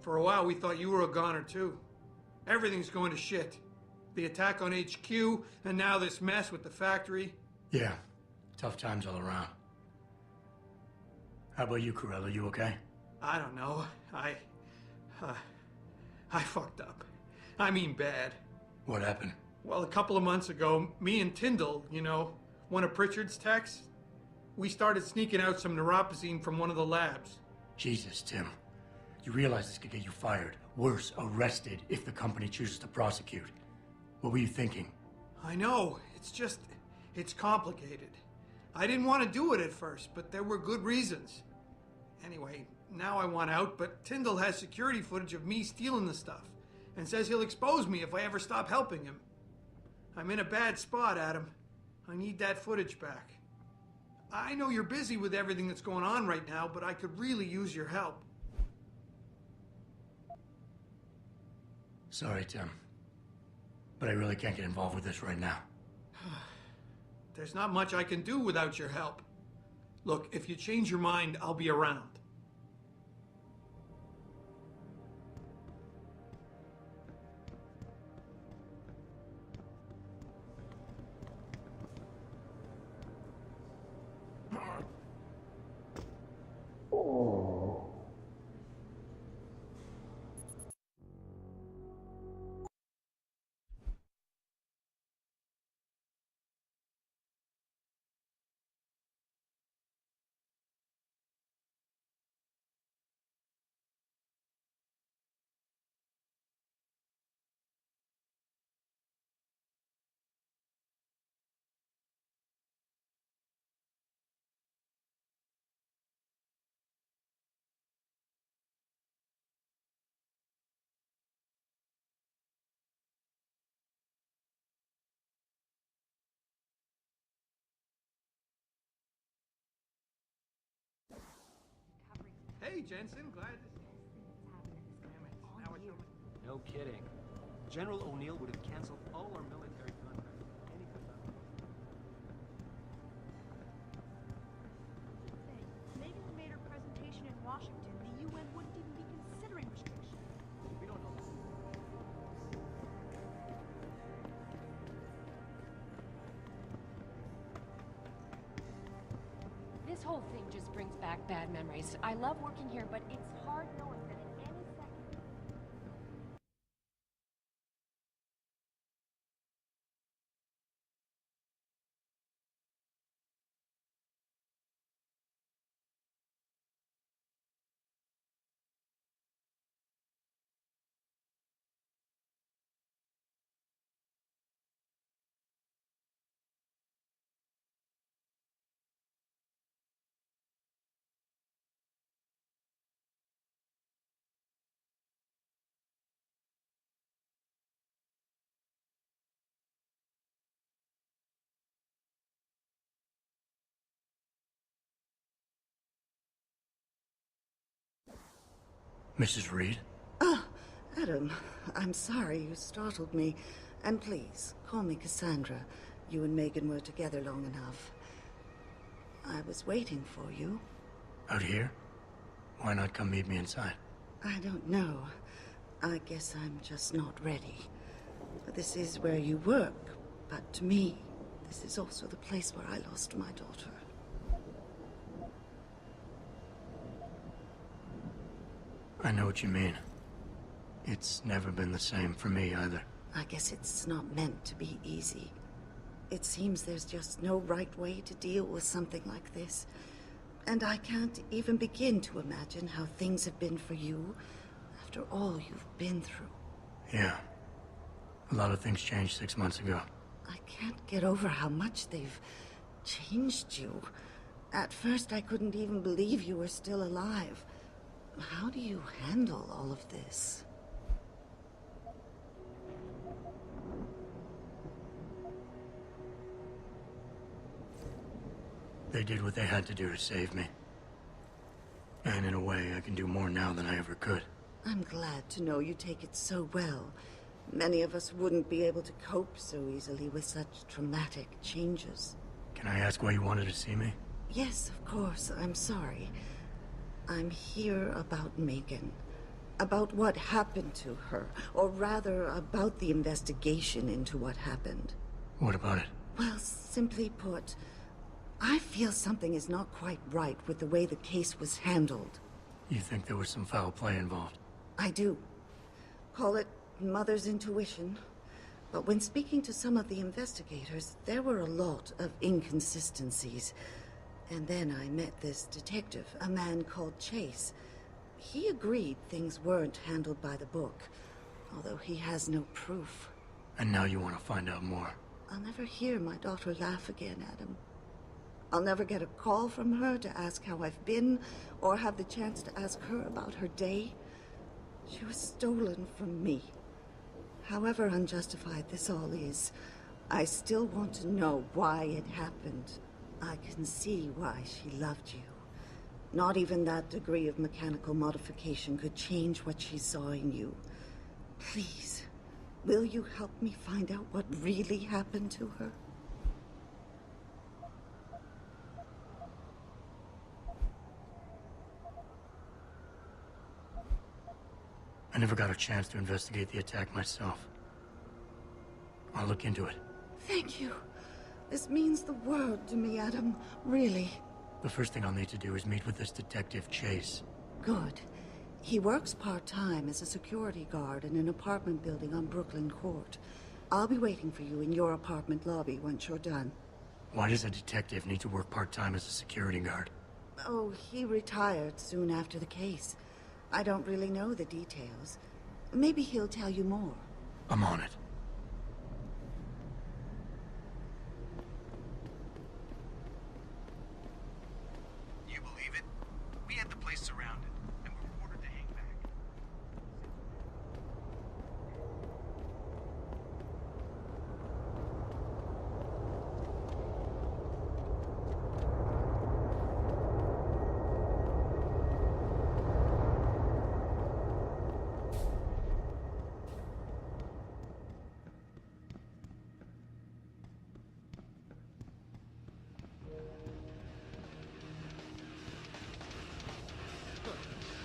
For a while, we thought you were a goner, too. Everything's going to shit. The attack on HQ, and now this mess with the factory. Yeah, tough times all around. How about you, Corella? You okay? I don't know. I fucked up. I mean bad. What happened? Well, a couple of months ago, me and Tyndall, you know, one of Pritchard's techs, we started sneaking out some neuropozyne from one of the labs. Jesus, Tim. You realize this could get you fired. Worse, arrested if the company chooses to prosecute. What were you thinking? I know. It's complicated. I didn't want to do it at first, but there were good reasons. Anyway, now I want out, but Tyndall has security footage of me stealing the stuff and says he'll expose me if I ever stop helping him. I'm in a bad spot, Adam. I need that footage back. I know you're busy with everything that's going on right now, but I could really use your help. Sorry, Tim. But I really can't get involved with this right now. There's not much I can do without your help. Look, if you change your mind, I'll be around. Hey, Jensen, glad to see you. Damn it, now I feel like... No kidding. General O'Neill would have canceled all our military contracts. Any good luck. Megan made her presentation in Washington. The UN wouldn't even be considering restrictions. We don't know. This whole thing just brings back bad memories. I love working here, but it's hard knowing that at any second... Mrs. Reed? Ah, Adam, I'm sorry you startled me. And please, call me Cassandra. You and Megan were together long enough. I was waiting for you. Out here? Why not come meet me inside? I don't know. I guess I'm just not ready. This is where you work, but to me, this is also the place where I lost my daughter. I know what you mean. It's never been the same for me either. I guess it's not meant to be easy. It seems there's just no right way to deal with something like this. And I can't even begin to imagine how things have been for you after all you've been through. Yeah. A lot of things changed 6 months ago. I can't get over how much they've changed you. At first, I couldn't even believe you were still alive. How do you handle all of this? They did what they had to do to save me. And in a way, I can do more now than I ever could. I'm glad to know you take it so well. Many of us wouldn't be able to cope so easily with such traumatic changes. Can I ask why you wanted to see me? Yes, of course. I'm sorry. I'm here about Megan. About what happened to her. Or rather, about the investigation into what happened. What about it? Well, simply put, I feel something is not quite right with the way the case was handled. You think there was some foul play involved? I do. Call it mother's intuition. But when speaking to some of the investigators, there were a lot of inconsistencies. And then I met this detective, a man called Chase. He agreed things weren't handled by the book, although he has no proof. And now you want to find out more? I'll never hear my daughter laugh again, Adam. I'll never get a call from her to ask how I've been, or have the chance to ask her about her day. She was stolen from me. However unjustified this all is, I still want to know why it happened. I can see why she loved you. Not even that degree of mechanical modification could change what she saw in you. Please, will you help me find out what really happened to her? I never got a chance to investigate the attack myself. I'll look into it. Thank you. This means the world to me, Adam. Really. The first thing I'll need to do is meet with this detective, Chase. Good. He works part-time as a security guard in an apartment building on Brooklyn Court. I'll be waiting for you in your apartment lobby once you're done. Why does a detective need to work part-time as a security guard? Oh, he retired soon after the case. I don't really know the details. Maybe he'll tell you more. I'm on it. You believe it? We had the place surrounded, and we were ordered to hang back.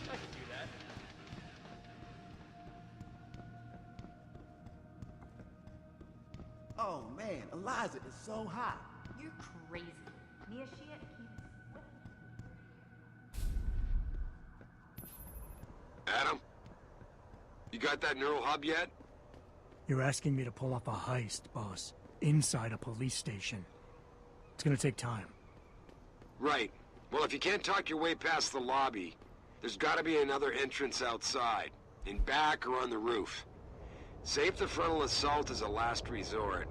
I can do that. Oh man, Eliza is so hot. You're crazy. Mia Shia keeps... Adam? You got that neural hub yet? You're asking me to pull off a heist, boss. Inside a police station. It's gonna take time. Right. Well, if you can't talk your way past the lobby, there's gotta be another entrance outside. In back or on the roof. Save the frontal assault as a last resort.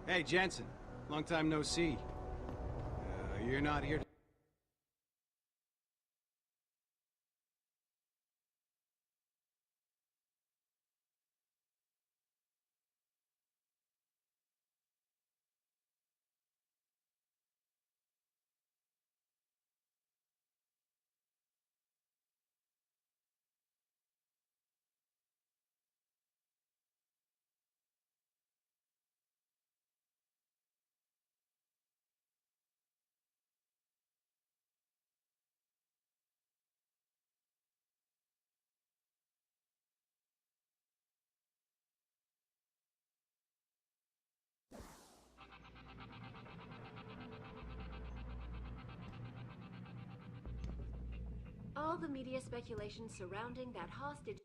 Hey, Jensen. Long time no see. You're not here to All the media speculation surrounding that hostage...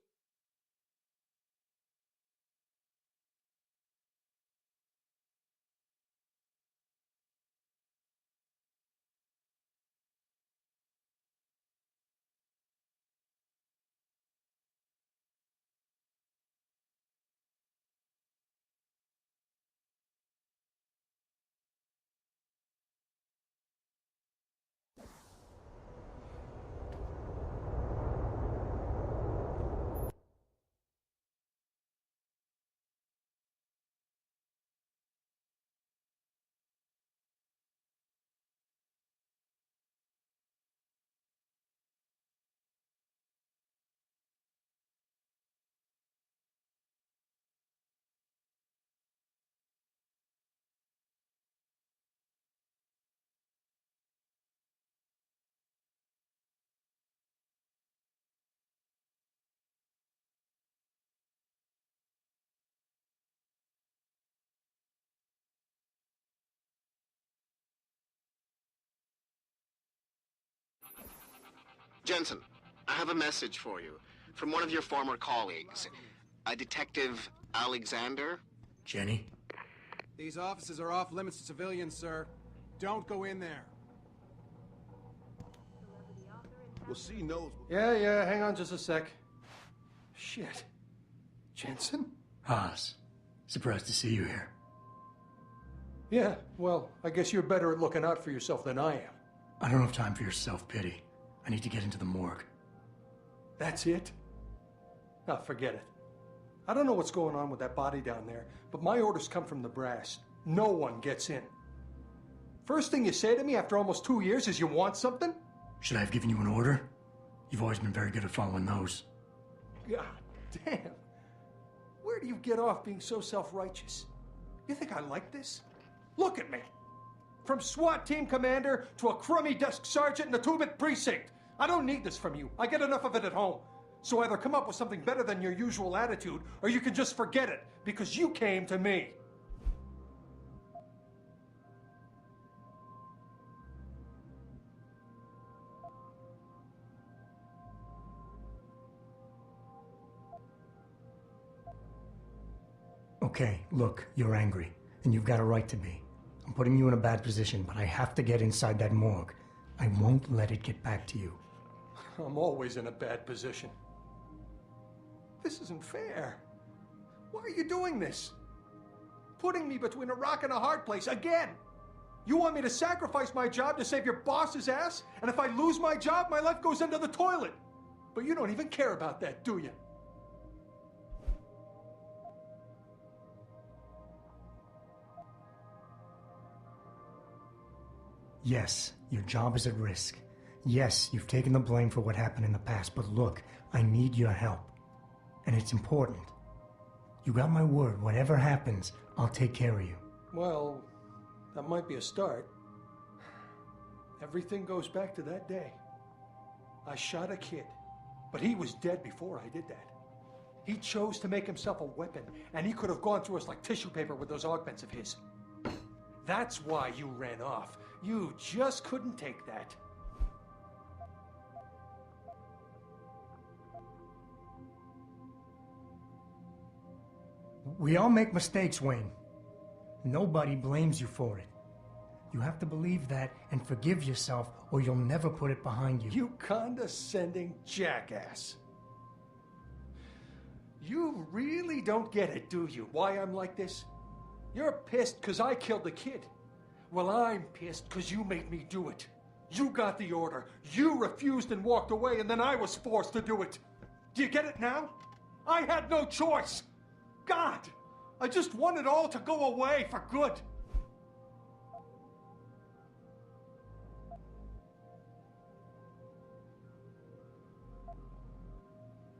Jensen, I have a message for you from one of your former colleagues, a Detective Alexander. Jenny? These offices are off limits to civilians, sir. Don't go in there. Well, she knows. Yeah, hang on just a sec. Shit. Jensen? Haas. Surprised to see you here. Yeah, well, I guess you're better at looking out for yourself than I am. I don't have time for your self-pity. I need to get into the morgue. That's it? Ah, forget it. I don't know what's going on with that body down there, but my orders come from the brass. No one gets in. First thing you say to me after almost 2 years is you want something? Should I have given you an order? You've always been very good at following those. God damn. Where do you get off being so self-righteous? You think I like this? Look at me. From SWAT team commander to a crummy desk sergeant in the 2-bit precinct. I don't need this from you. I get enough of it at home. So either come up with something better than your usual attitude, or you can just forget it, because you came to me. Okay, look, you're angry, and you've got a right to be. I'm putting you in a bad position, but I have to get inside that morgue. I won't let it get back to you. I'm always in a bad position. This isn't fair. Why are you doing this? Putting me between a rock and a hard place again. You want me to sacrifice my job to save your boss's ass? And if I lose my job, my life goes into the toilet. But you don't even care about that, do you? Yes, your job is at risk. Yes, you've taken the blame for what happened in the past, but look, I need your help. And it's important. You got my word, whatever happens, I'll take care of you. Well, that might be a start. Everything goes back to that day. I shot a kid, but he was dead before I did that. He chose to make himself a weapon, and he could have gone through us like tissue paper with those augments of his. That's why you ran off. You just couldn't take that. We all make mistakes, Wayne. Nobody blames you for it. You have to believe that and forgive yourself, or you'll never put it behind you. You condescending jackass. You really don't get it, do you, why I'm like this? You're pissed because I killed the kid. Well, I'm pissed because you made me do it. You got the order. You refused and walked away, and then I was forced to do it. Do you get it now? I had no choice. God, I just want it all to go away for good.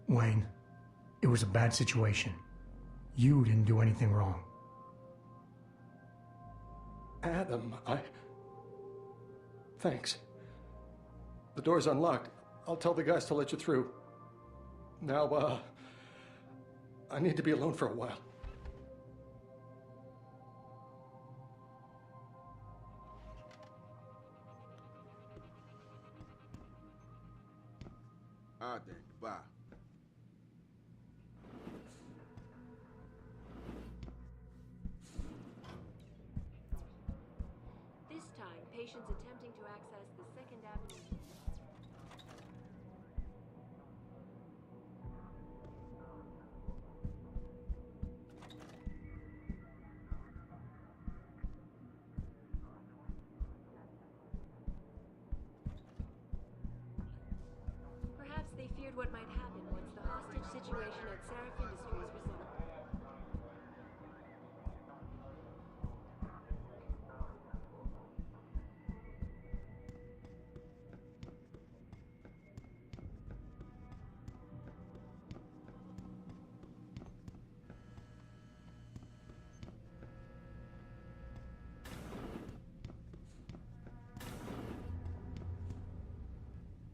Wayne, it was a bad situation. You didn't do anything wrong. Adam, Thanks. The door's unlocked. I'll tell the guys to let you through. Now, I need to be alone for a while. patients attempting to access the 2nd Avenue. Perhaps they feared what might happen once the hostage situation at Seraph Industries resolved.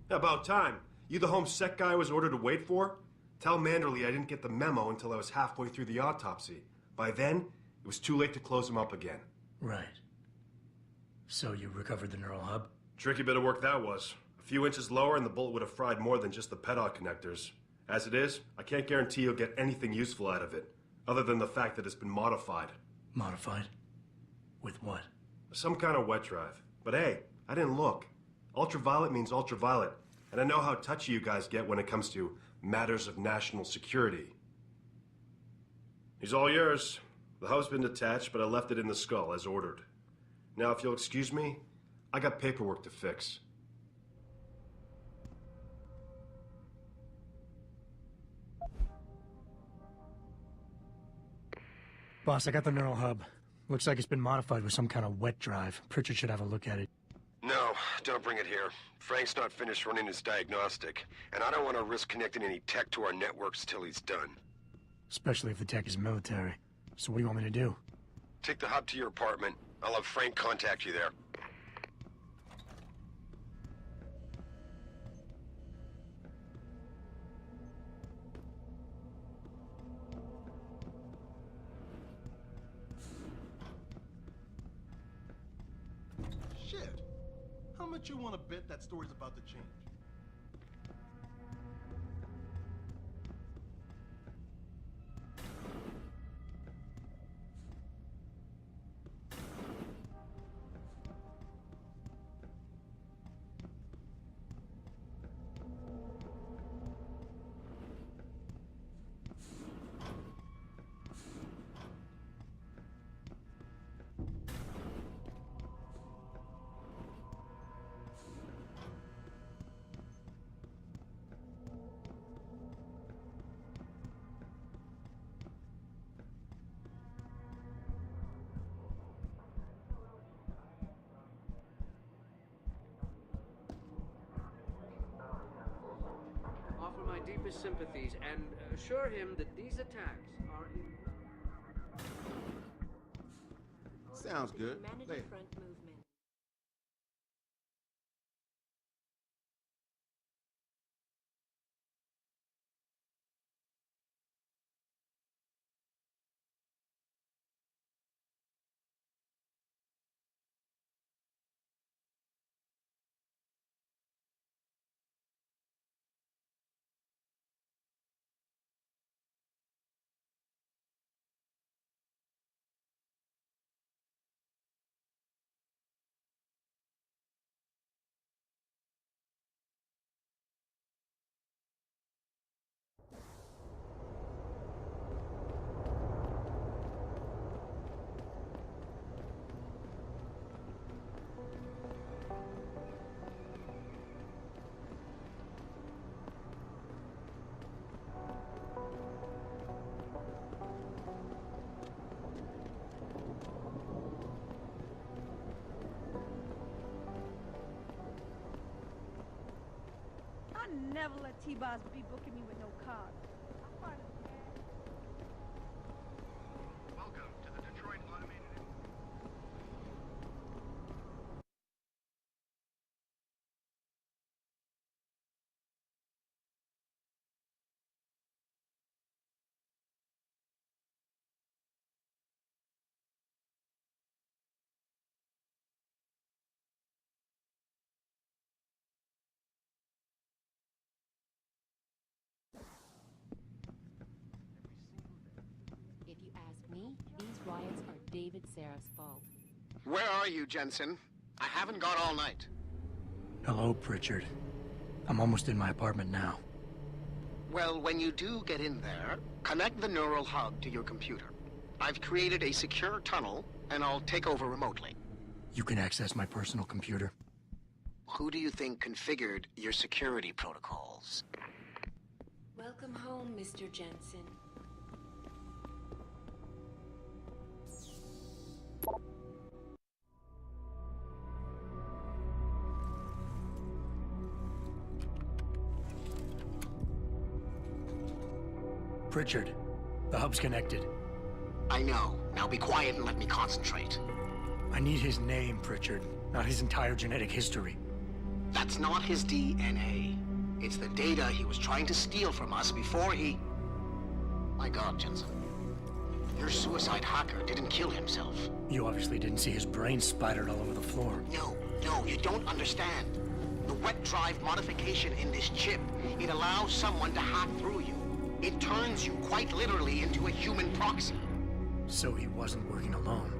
About time. You the home sec guy I was ordered to wait for? Tell Manderley I didn't get the memo until I was halfway through the autopsy. By then, it was too late to close him up again. Right. So you recovered the neural hub? Tricky bit of work that was. A few inches lower and the bullet would have fried more than just the pedal connectors. As it is, I can't guarantee you'll get anything useful out of it, other than the fact that it's been modified. Modified? With what? Some kind of wet drive. But hey, I didn't look. Ultraviolet means ultraviolet, and I know how touchy you guys get when it comes to matters of national security. He's all yours. The hub's been detached, but I left it in the skull as ordered. Now, if you'll excuse me, I got paperwork to fix. Boss, I got the neural hub. Looks like it's been modified with some kind of wet drive. Pritchard should have a look at it. No, don't bring it here. Frank's not finished running his diagnostic, and I don't want to risk connecting any tech to our networks till he's done. Especially if the tech is military. So what do you want me to do? Take the hub to your apartment. I'll have Frank contact you there. Shit. How much you want to bet that story's about to change? Offer my deepest sympathies and assure him that these attacks are in... Sounds good. Later. Front movement. I never let T-Boss be booking me with no card. Welcome to the Detroit Automated... If you ask me, these riots are David Seraph's fault. Where are you, Jensen? I haven't got all night. Hello, Pritchard. I'm almost in my apartment now. Well, when you do get in there, connect the neural hub to your computer. I've created a secure tunnel, and I'll take over remotely. You can access my personal computer. Who do you think configured your security protocols? Welcome home, Mr. Jensen. Pritchard, the hub's connected. I know. Now be quiet and let me concentrate. I need his name, Pritchard, not his entire genetic history. That's not his DNA. It's the data he was trying to steal from us before he... My God, Jensen. Your suicide hacker didn't kill himself. You obviously didn't see his brain splattered all over the floor. No, you don't understand. The wet drive modification in this chip, it allows someone to hack through you. It turns you quite literally into a human proxy. So he wasn't working alone.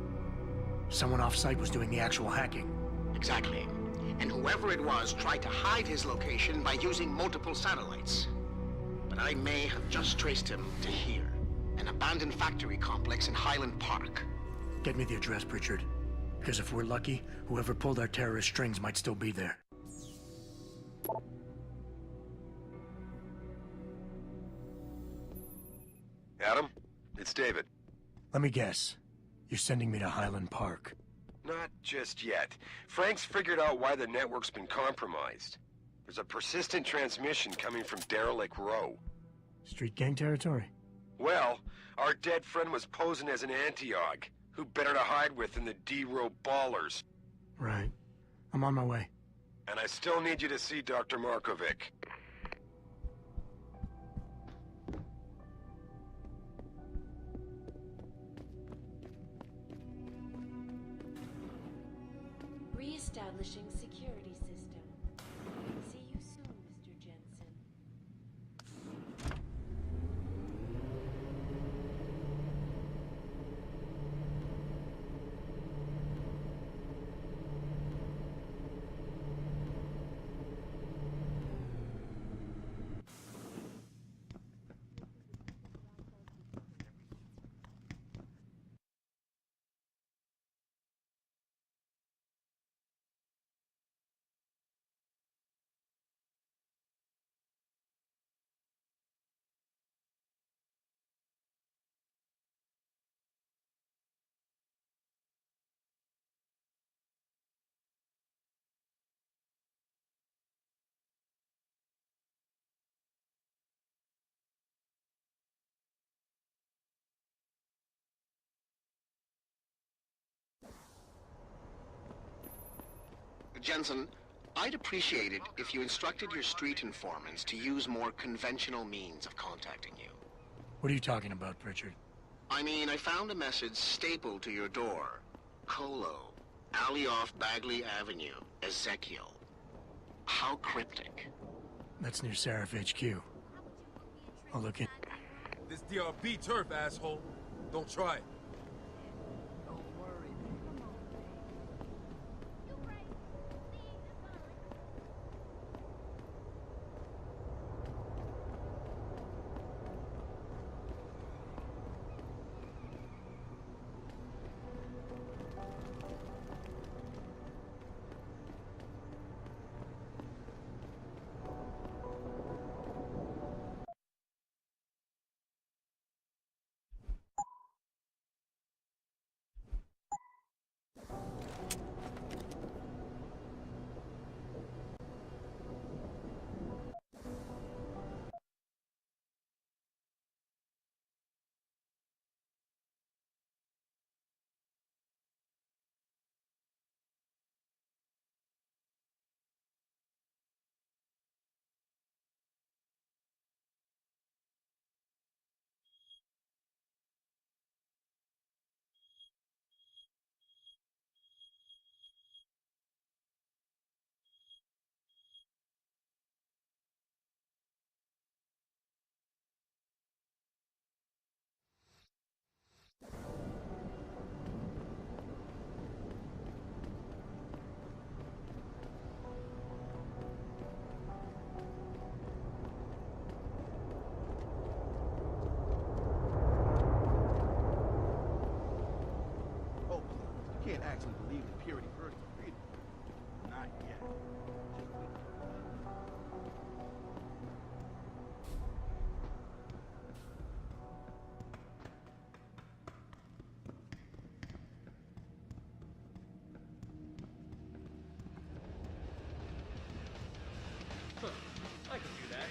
Someone off-site was doing the actual hacking. Exactly. And whoever it was tried to hide his location by using multiple satellites. But I may have just traced him to here, an abandoned factory complex in Highland Park. Get me the address, Pritchard. Because if we're lucky, whoever pulled our terrorist strings might still be there. Adam, it's David. Let me guess. You're sending me to Highland Park. Not just yet. Frank's figured out why the network's been compromised. There's a persistent transmission coming from Derelict Row. Street gang territory? Well, our dead friend was posing as an Antiog. Who better to hide with than the D-Row ballers? Right. I'm on my way. And I still need you to see Dr. Markovic. Reestablishing security system. See you soon, Mr. Jensen. Jensen, I'd appreciate it if you instructed your street informants to use more conventional means of contacting you. What are you talking about, Pritchard? I mean, I found a message stapled to your door. Colo, alley off Bagley Avenue, Ezekiel. How cryptic. That's near Seraph HQ. I'll look in. This DRB turf, asshole. Don't try it. can't actually believe in purity first or freedom. Not yet. Just wait. Huh. I can do that.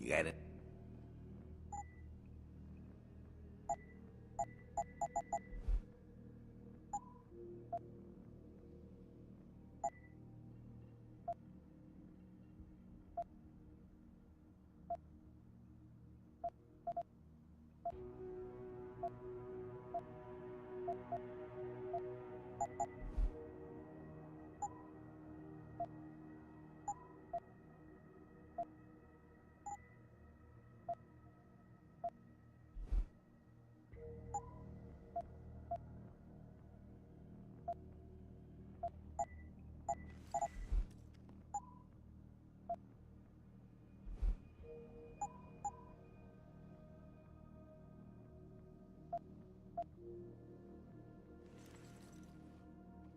You got it?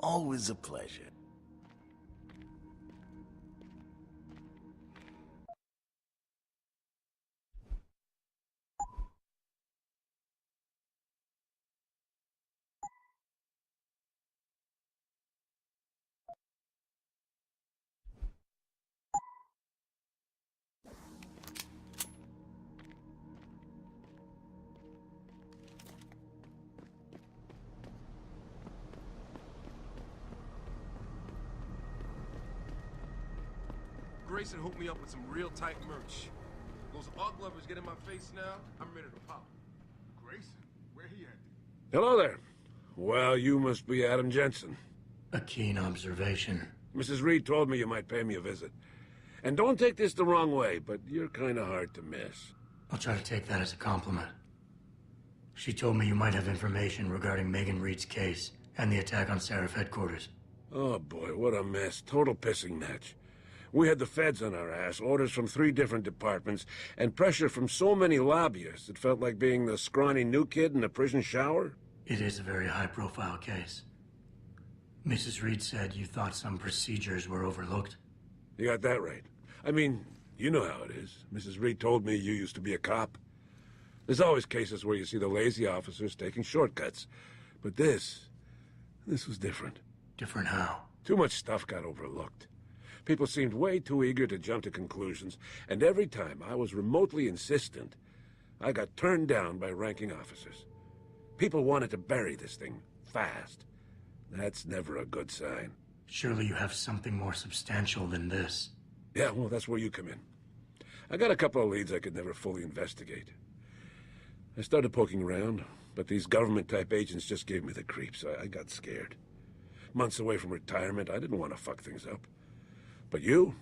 Always a pleasure. Grayson hooked me up with some real tight merch. Those art lovers get in my face now, I'm ready to pop. Grayson? Where he at? Hello there. Well, you must be Adam Jensen. A keen observation. Mrs. Reed told me you might pay me a visit. And don't take this the wrong way, but you're kind of hard to miss. I'll try to take that as a compliment. She told me you might have information regarding Megan Reed's case and the attack on Seraph headquarters. Oh boy, what a mess. Total pissing match. We had the feds on our ass, orders from 3 different departments, and pressure from so many lobbyists it felt like being the scrawny new kid in a prison shower. It is a very high-profile case. Mrs. Reed said you thought some procedures were overlooked. You got that right. I mean, you know how it is. Mrs. Reed told me you used to be a cop. There's always cases where you see the lazy officers taking shortcuts. But this was different. Different how? Too much stuff got overlooked. People seemed way too eager to jump to conclusions, and every time I was remotely insistent, I got turned down by ranking officers. People wanted to bury this thing fast. That's never a good sign. Surely you have something more substantial than this. Yeah, well, that's where you come in. I got a couple of leads I could never fully investigate. I started poking around, but these government-type agents just gave me the creeps. I got scared. Months away from retirement, I didn't want to fuck things up. But you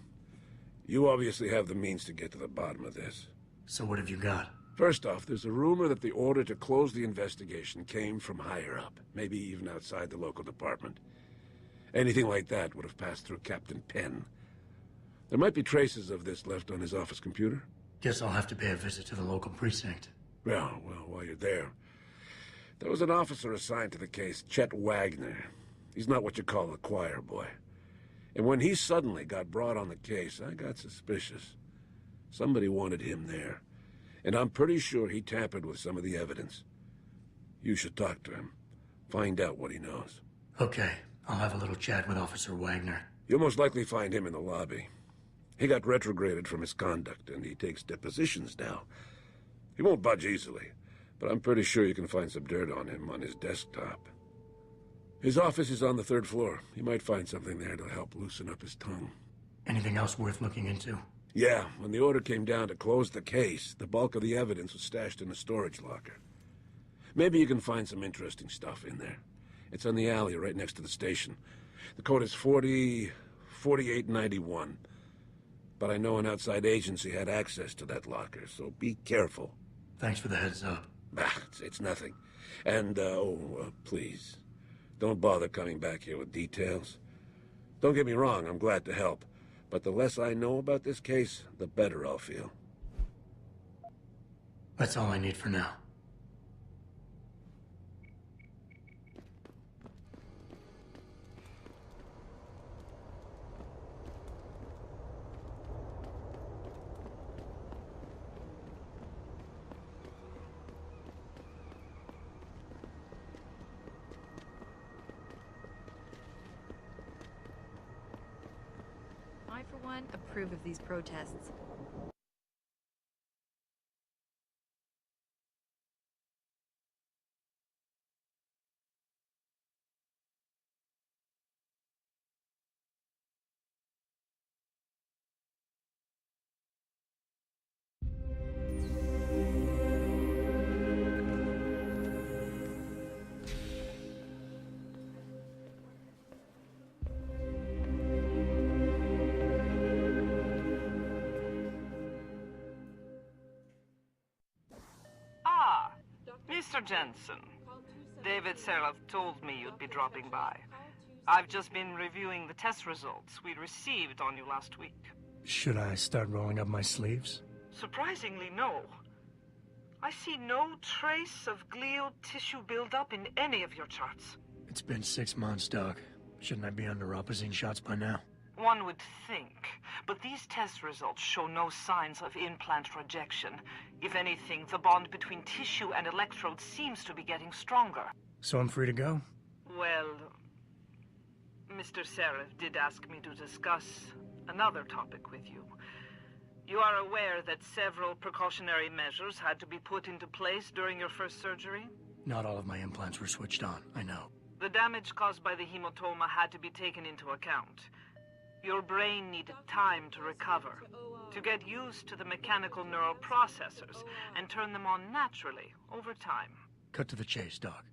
obviously have the means to get to the bottom of this. So what have you got? First off, there's a rumor that the order to close the investigation came from higher up, maybe even outside the local department. Anything like that would have passed through Captain Penn. There might be traces of this left on his office computer. Guess I'll have to pay a visit to the local precinct. Well, while you're there, there was an officer assigned to the case, Chet Wagner. He's not what you call a choir boy. And when he suddenly got brought on the case, I got suspicious. Somebody wanted him there. And I'm pretty sure he tampered with some of the evidence. You should talk to him. Find out what he knows. Okay, I'll have a little chat with Officer Wagner. You'll most likely find him in the lobby. He got retrograded from his conduct, and he takes depositions now. He won't budge easily, but I'm pretty sure you can find some dirt on him on his desktop. His office is on the 3rd floor. You might find something there to help loosen up his tongue. Anything else worth looking into? Yeah, when the order came down to close the case, the bulk of the evidence was stashed in a storage locker. Maybe you can find some interesting stuff in there. It's on the alley right next to the station. The code is 4891. But I know an outside agency had access to that locker, so be careful. Thanks for the heads up. It's nothing. And, please, don't bother coming back here with details. Don't get me wrong, I'm glad to help. But the less I know about this case, the better I'll feel. That's all I need for now. I, for one, approve of these protests. Mr. Jensen, David Seraph told me you'd be dropping by. I've just been reviewing the test results we received on you last week. Should I start rolling up my sleeves? Surprisingly, no. I see no trace of glial tissue buildup in any of your charts. It's been 6 months, Doc. Shouldn't I be under Rapazine shots by now? One would think, but these test results show no signs of implant rejection. If anything, the bond between tissue and electrodes seems to be getting stronger. So I'm free to go? Well, Mr. Seraph did ask me to discuss another topic with you. You are aware that several precautionary measures had to be put into place during your first surgery? Not all of my implants were switched on, I know. The damage caused by the hematoma had to be taken into account. Your brain needed time to recover, to get used to the mechanical neural processors and turn them on naturally over time. Cut to the chase, Doc.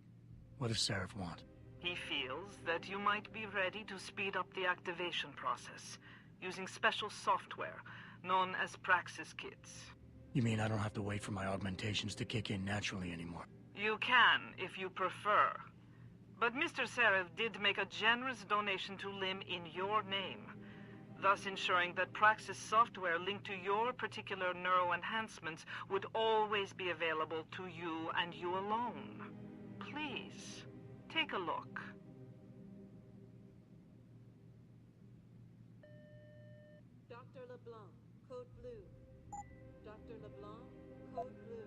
What does Seraph want? He feels that you might be ready to speed up the activation process using special software known as Praxis kits. You mean I don't have to wait for my augmentations to kick in naturally anymore? You can, if you prefer. But Mr. Seraph did make a generous donation to LIM in your name, thus ensuring that Praxis software linked to your particular neuro enhancements would always be available to you and you alone. Please, take a look. Dr. LeBlanc, code blue. Dr. LeBlanc, code blue.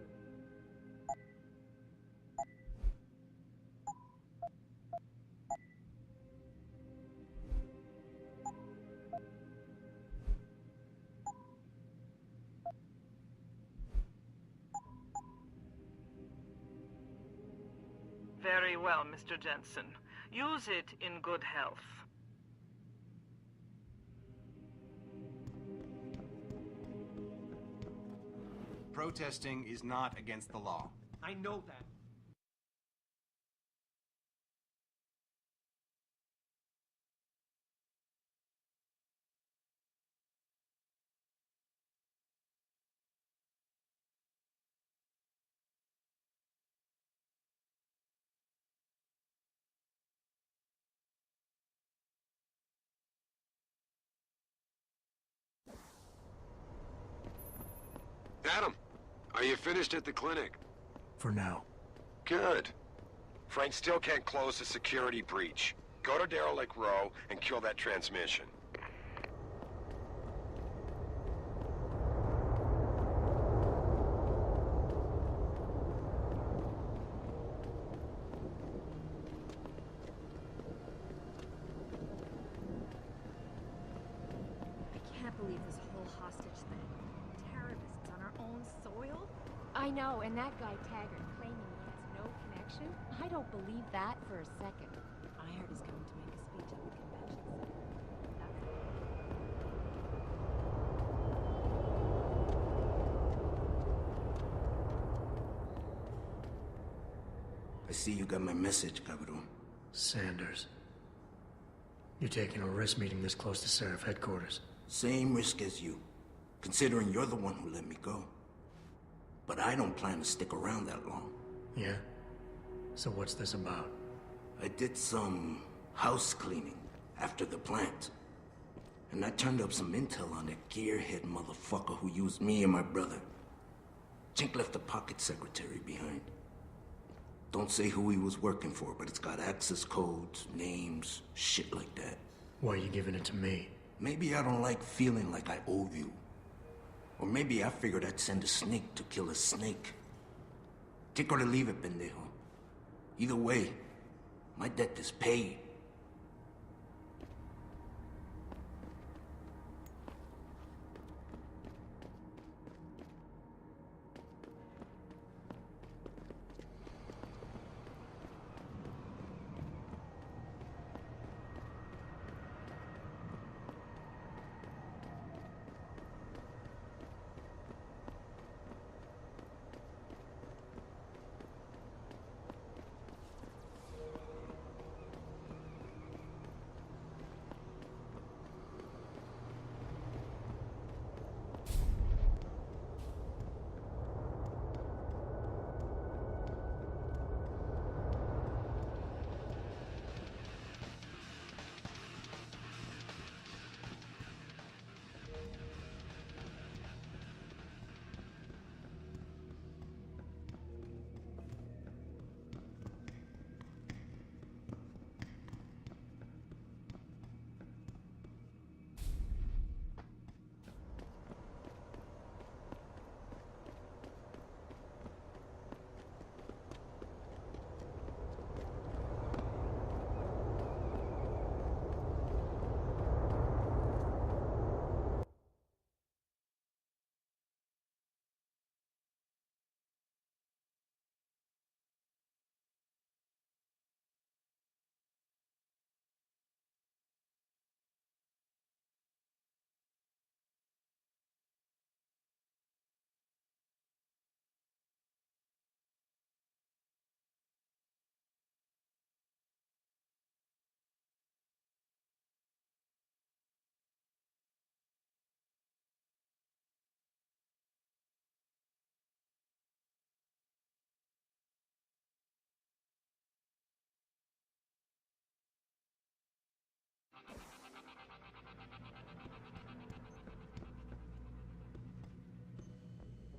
Very well, Mr. Jensen. Use it in good health. Protesting is not against the law. I know that. Adam, are you finished at the clinic? For now. Good. Frank still can't close the security breach. Go to Derelict Row and kill that transmission. I can't believe this whole hostage thing. Terrorists on our own soil? I know, and that guy Taggart claiming he has no connection? I don't believe that for a second. I heard he's coming to make a speech at the convention center. I see you got my message, cabrón. Sanders. You're taking a risk meeting this close to Seraph headquarters. Same risk as you, considering you're the one who let me go. But I don't plan to stick around that long. Yeah? So what's this about? I did some house cleaning after the plant. And I turned up some intel on that gearhead motherfucker who used me and my brother. Chink left a pocket secretary behind. Don't say who he was working for, but it's got access codes, names, shit like that. Why are you giving it to me? Maybe I don't like feeling like I owe you. Or maybe I figured I'd send a snake to kill a snake. Take or to leave it, pendejo. Either way, my debt is paid.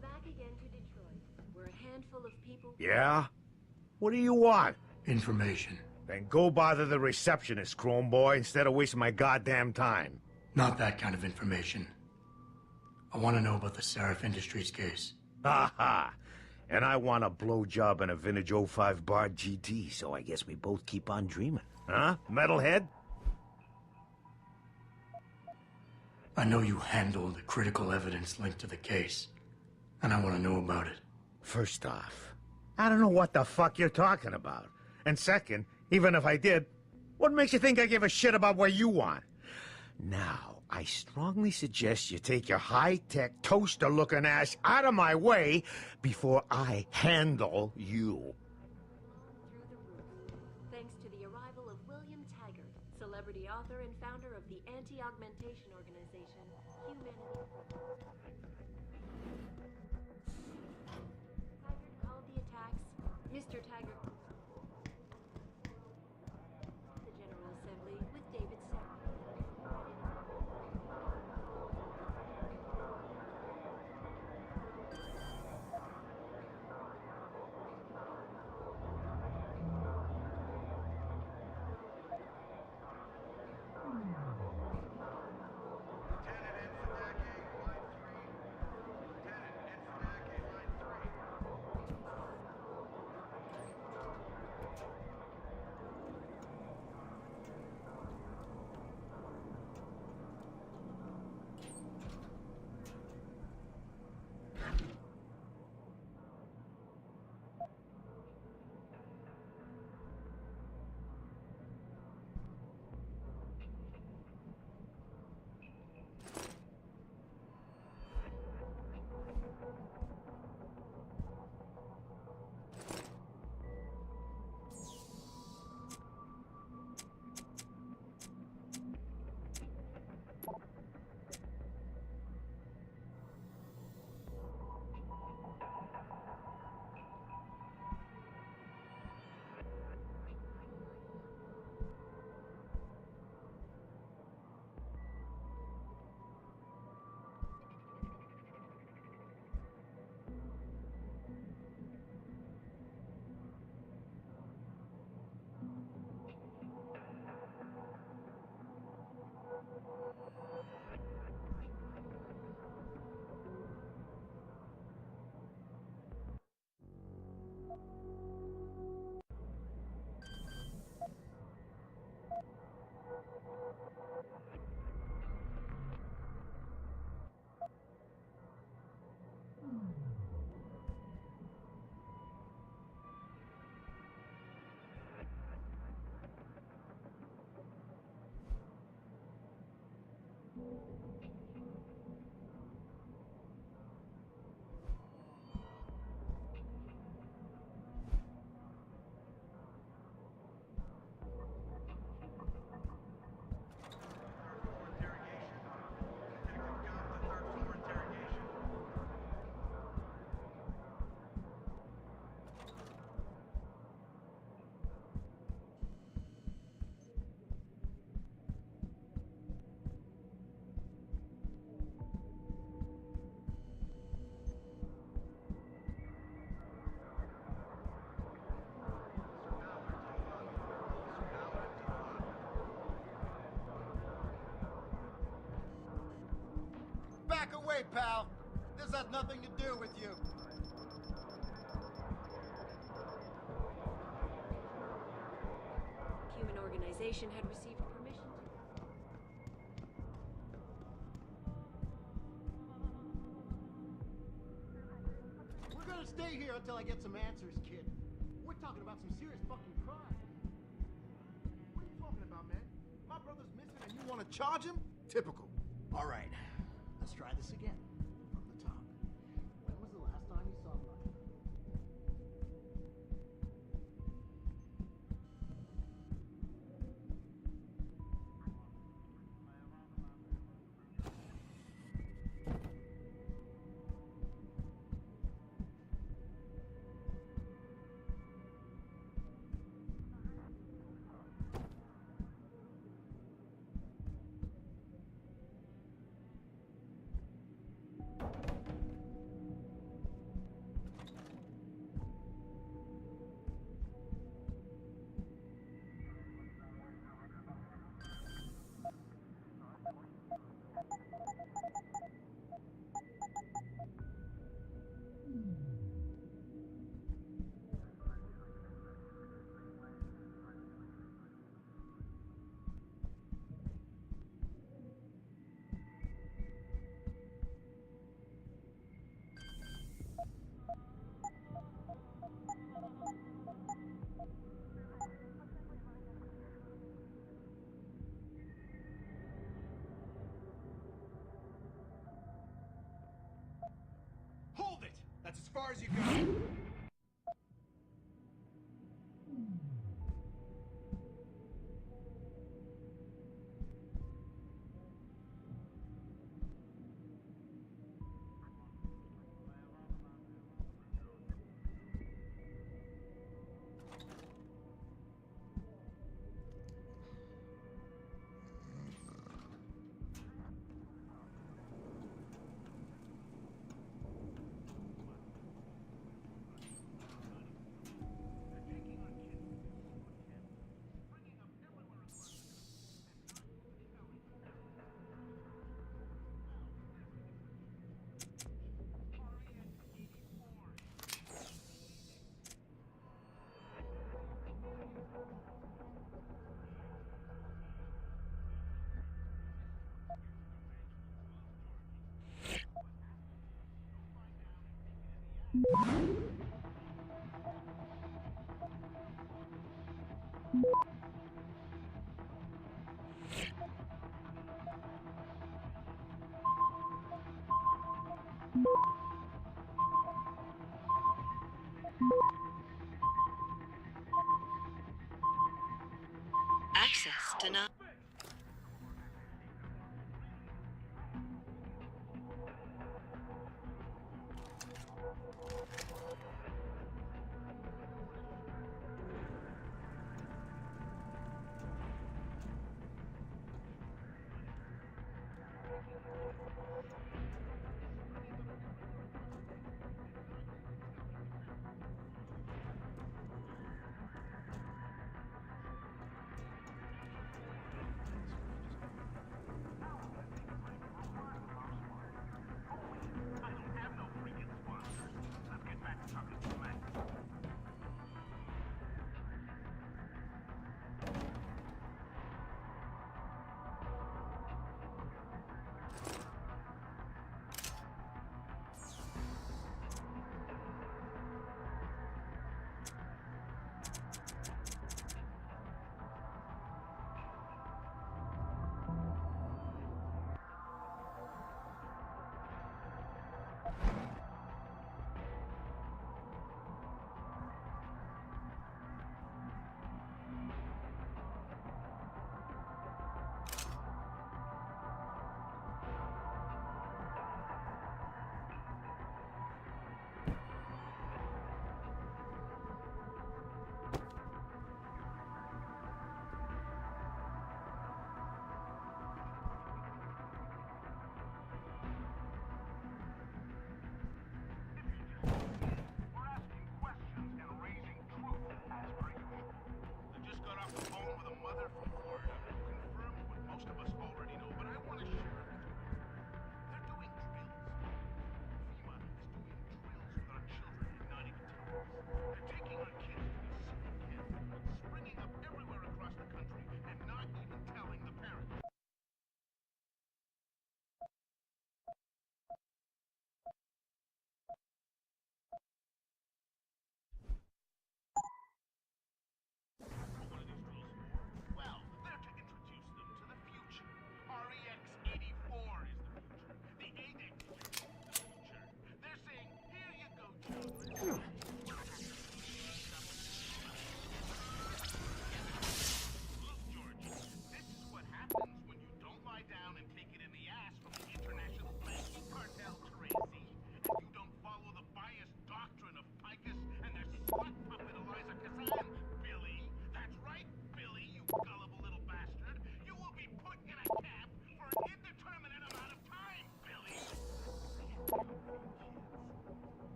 Back again to Detroit, where a handful of people... Yeah? What do you want? Information. Then go bother the receptionist, Chrome Boy, instead of wasting my goddamn time. Not that kind of information. I want to know about the Seraph Industries case. Ha ha! And I want a blowjob and a vintage '05 Bard GT, so I guess we both keep on dreaming. Huh, metalhead? I know you handled the critical evidence linked to the case, and I want to know about it. First off, I don't know what the fuck you're talking about. And second, even if I did, what makes you think I give a shit about what you want? Now, I strongly suggest you take your high-tech, toaster-looking ass out of my way before I handle you. Thanks to the arrival of William Taggart, celebrity author and founder of the anti-augmentation organization, Humanity. Taggart called the attacks Mr. Taggart. The General Assembly with David Sack. Back away, pal. This has nothing to do with you. Human organization had received permission to... We're gonna stay here until I get some answers, kid. We're talking about some serious fucking crime. What are you talking about, man? My brother's missing and you want to charge him? Typical. All right, let's try this again. From the top. When was the last time you saw blood? Hold it! That's as far as you go. Access denied.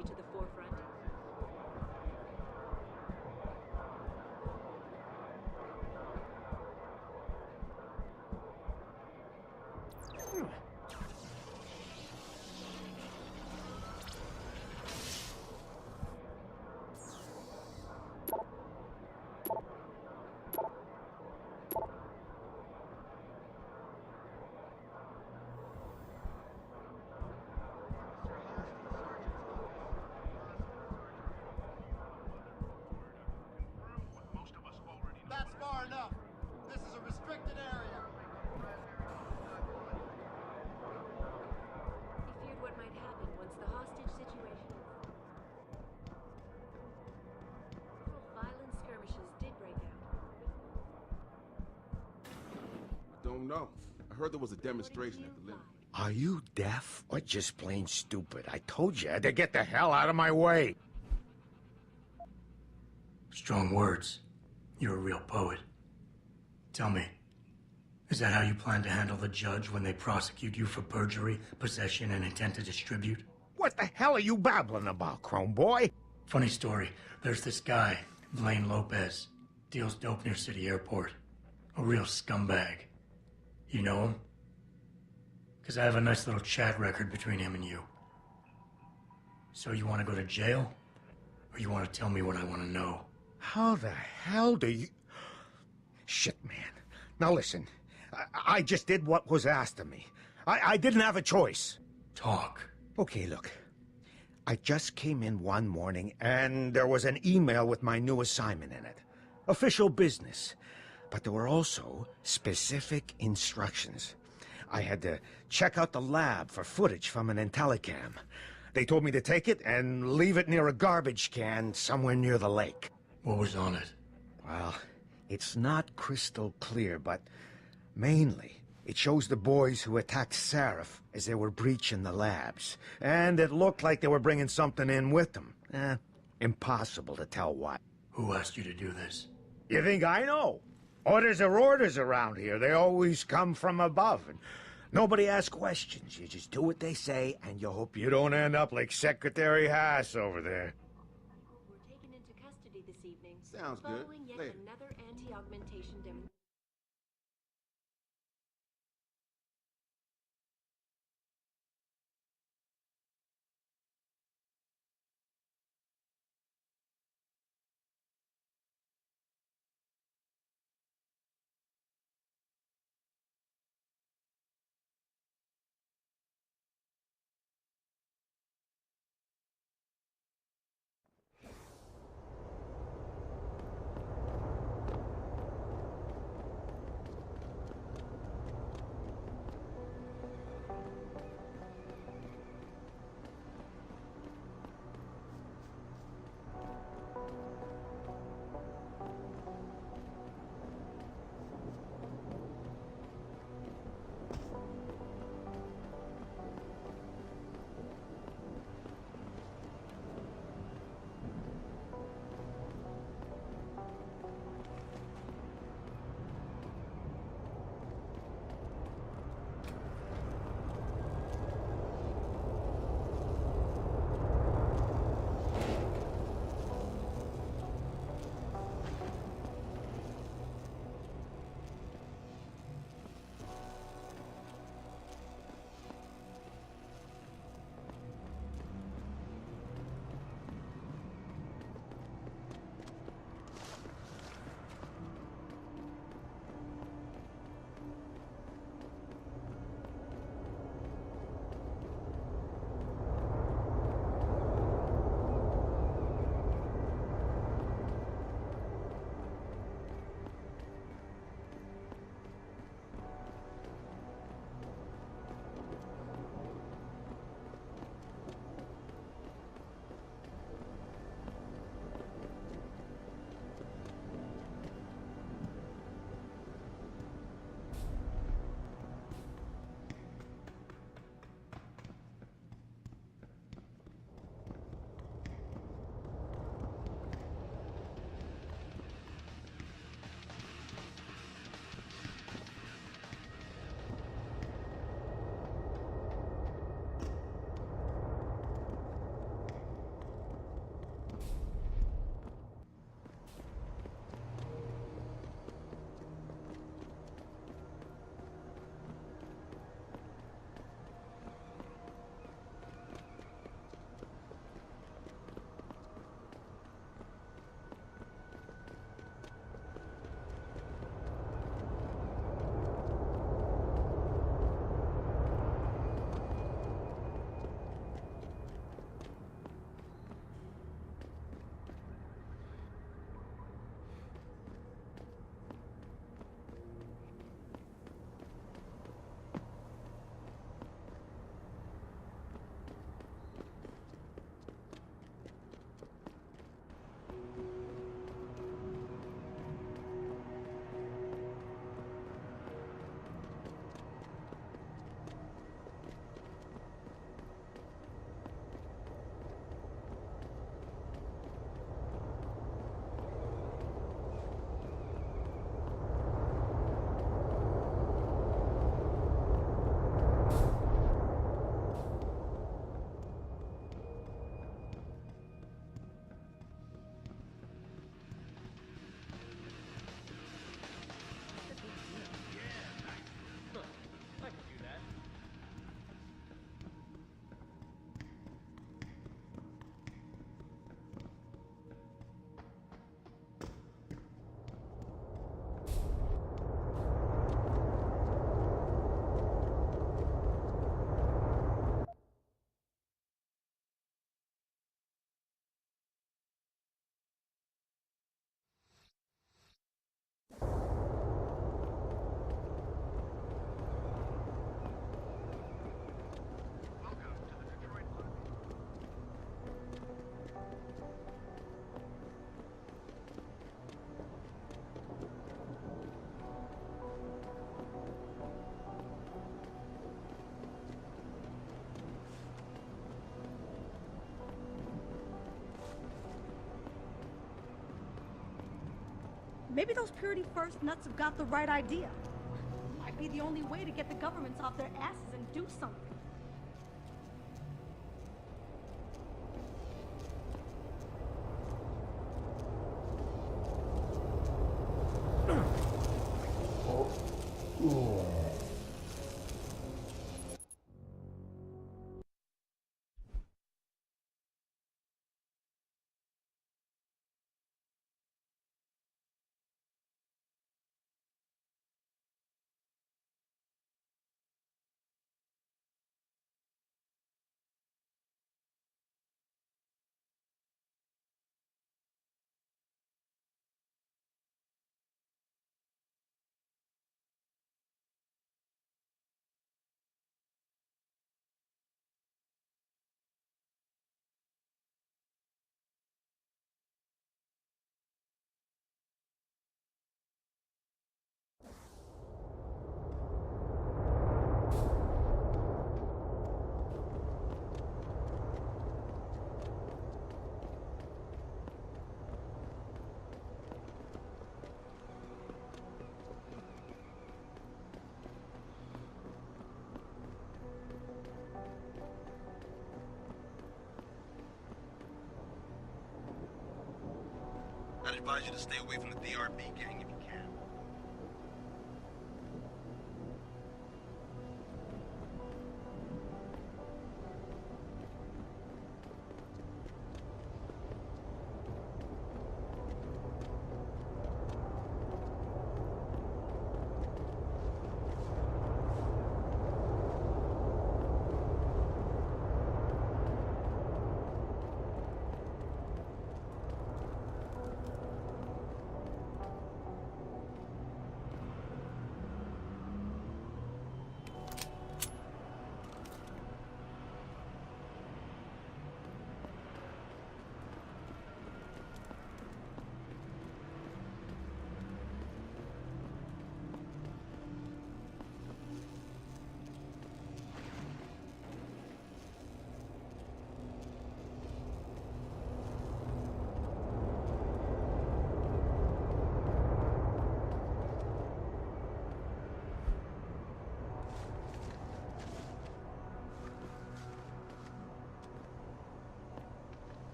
strategy to the forefront. That's far enough. This is a restricted area. He feared what might happen once the hostage situation. Several violent skirmishes did break out. Don't know. I heard there was a demonstration at the limit. Are you deaf or just plain stupid? I told you to get the hell out of my way. Strong words. You're a real poet. Tell me, is that how you plan to handle the judge when they prosecute you for perjury, possession, and intent to distribute? What the hell are you babbling about, Chrome Boy? Funny story. There's this guy, Blaine Lopez. Deals dope near City Airport. A real scumbag. You know him? Because I have a nice little chat record between him and you. So you want to go to jail? Or you want to tell me what I want to know? How the hell do you... Shit, man. Now listen, I just did what was asked of me. I didn't have a choice. Talk. Okay, look. I just came in one morning and there was an email with my new assignment in it. Official business. But there were also specific instructions. I had to check out the lab for footage from an Intellicam. They told me to take it and leave it near a garbage can somewhere near the lake. What was on it? Well, it's not crystal clear, but mainly it shows the boys who attacked Seraph as they were breaching the labs. And it looked like they were bringing something in with them. Impossible to tell what. Who asked you to do this? You think I know? Orders are orders around here. They always come from above. And nobody asks questions. You just do what they say, and you hope you don't end up like Secretary Haas over there. Were taken into custody this evening. Sounds good. Following yet Later. another anti-augmentation demonstration. Maybe those Purity First nuts have got the right idea. Might be the only way to get the governments off their asses and do something. I'd advise you to stay away from the DRB gang if you can.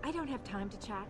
I don't have time to chat.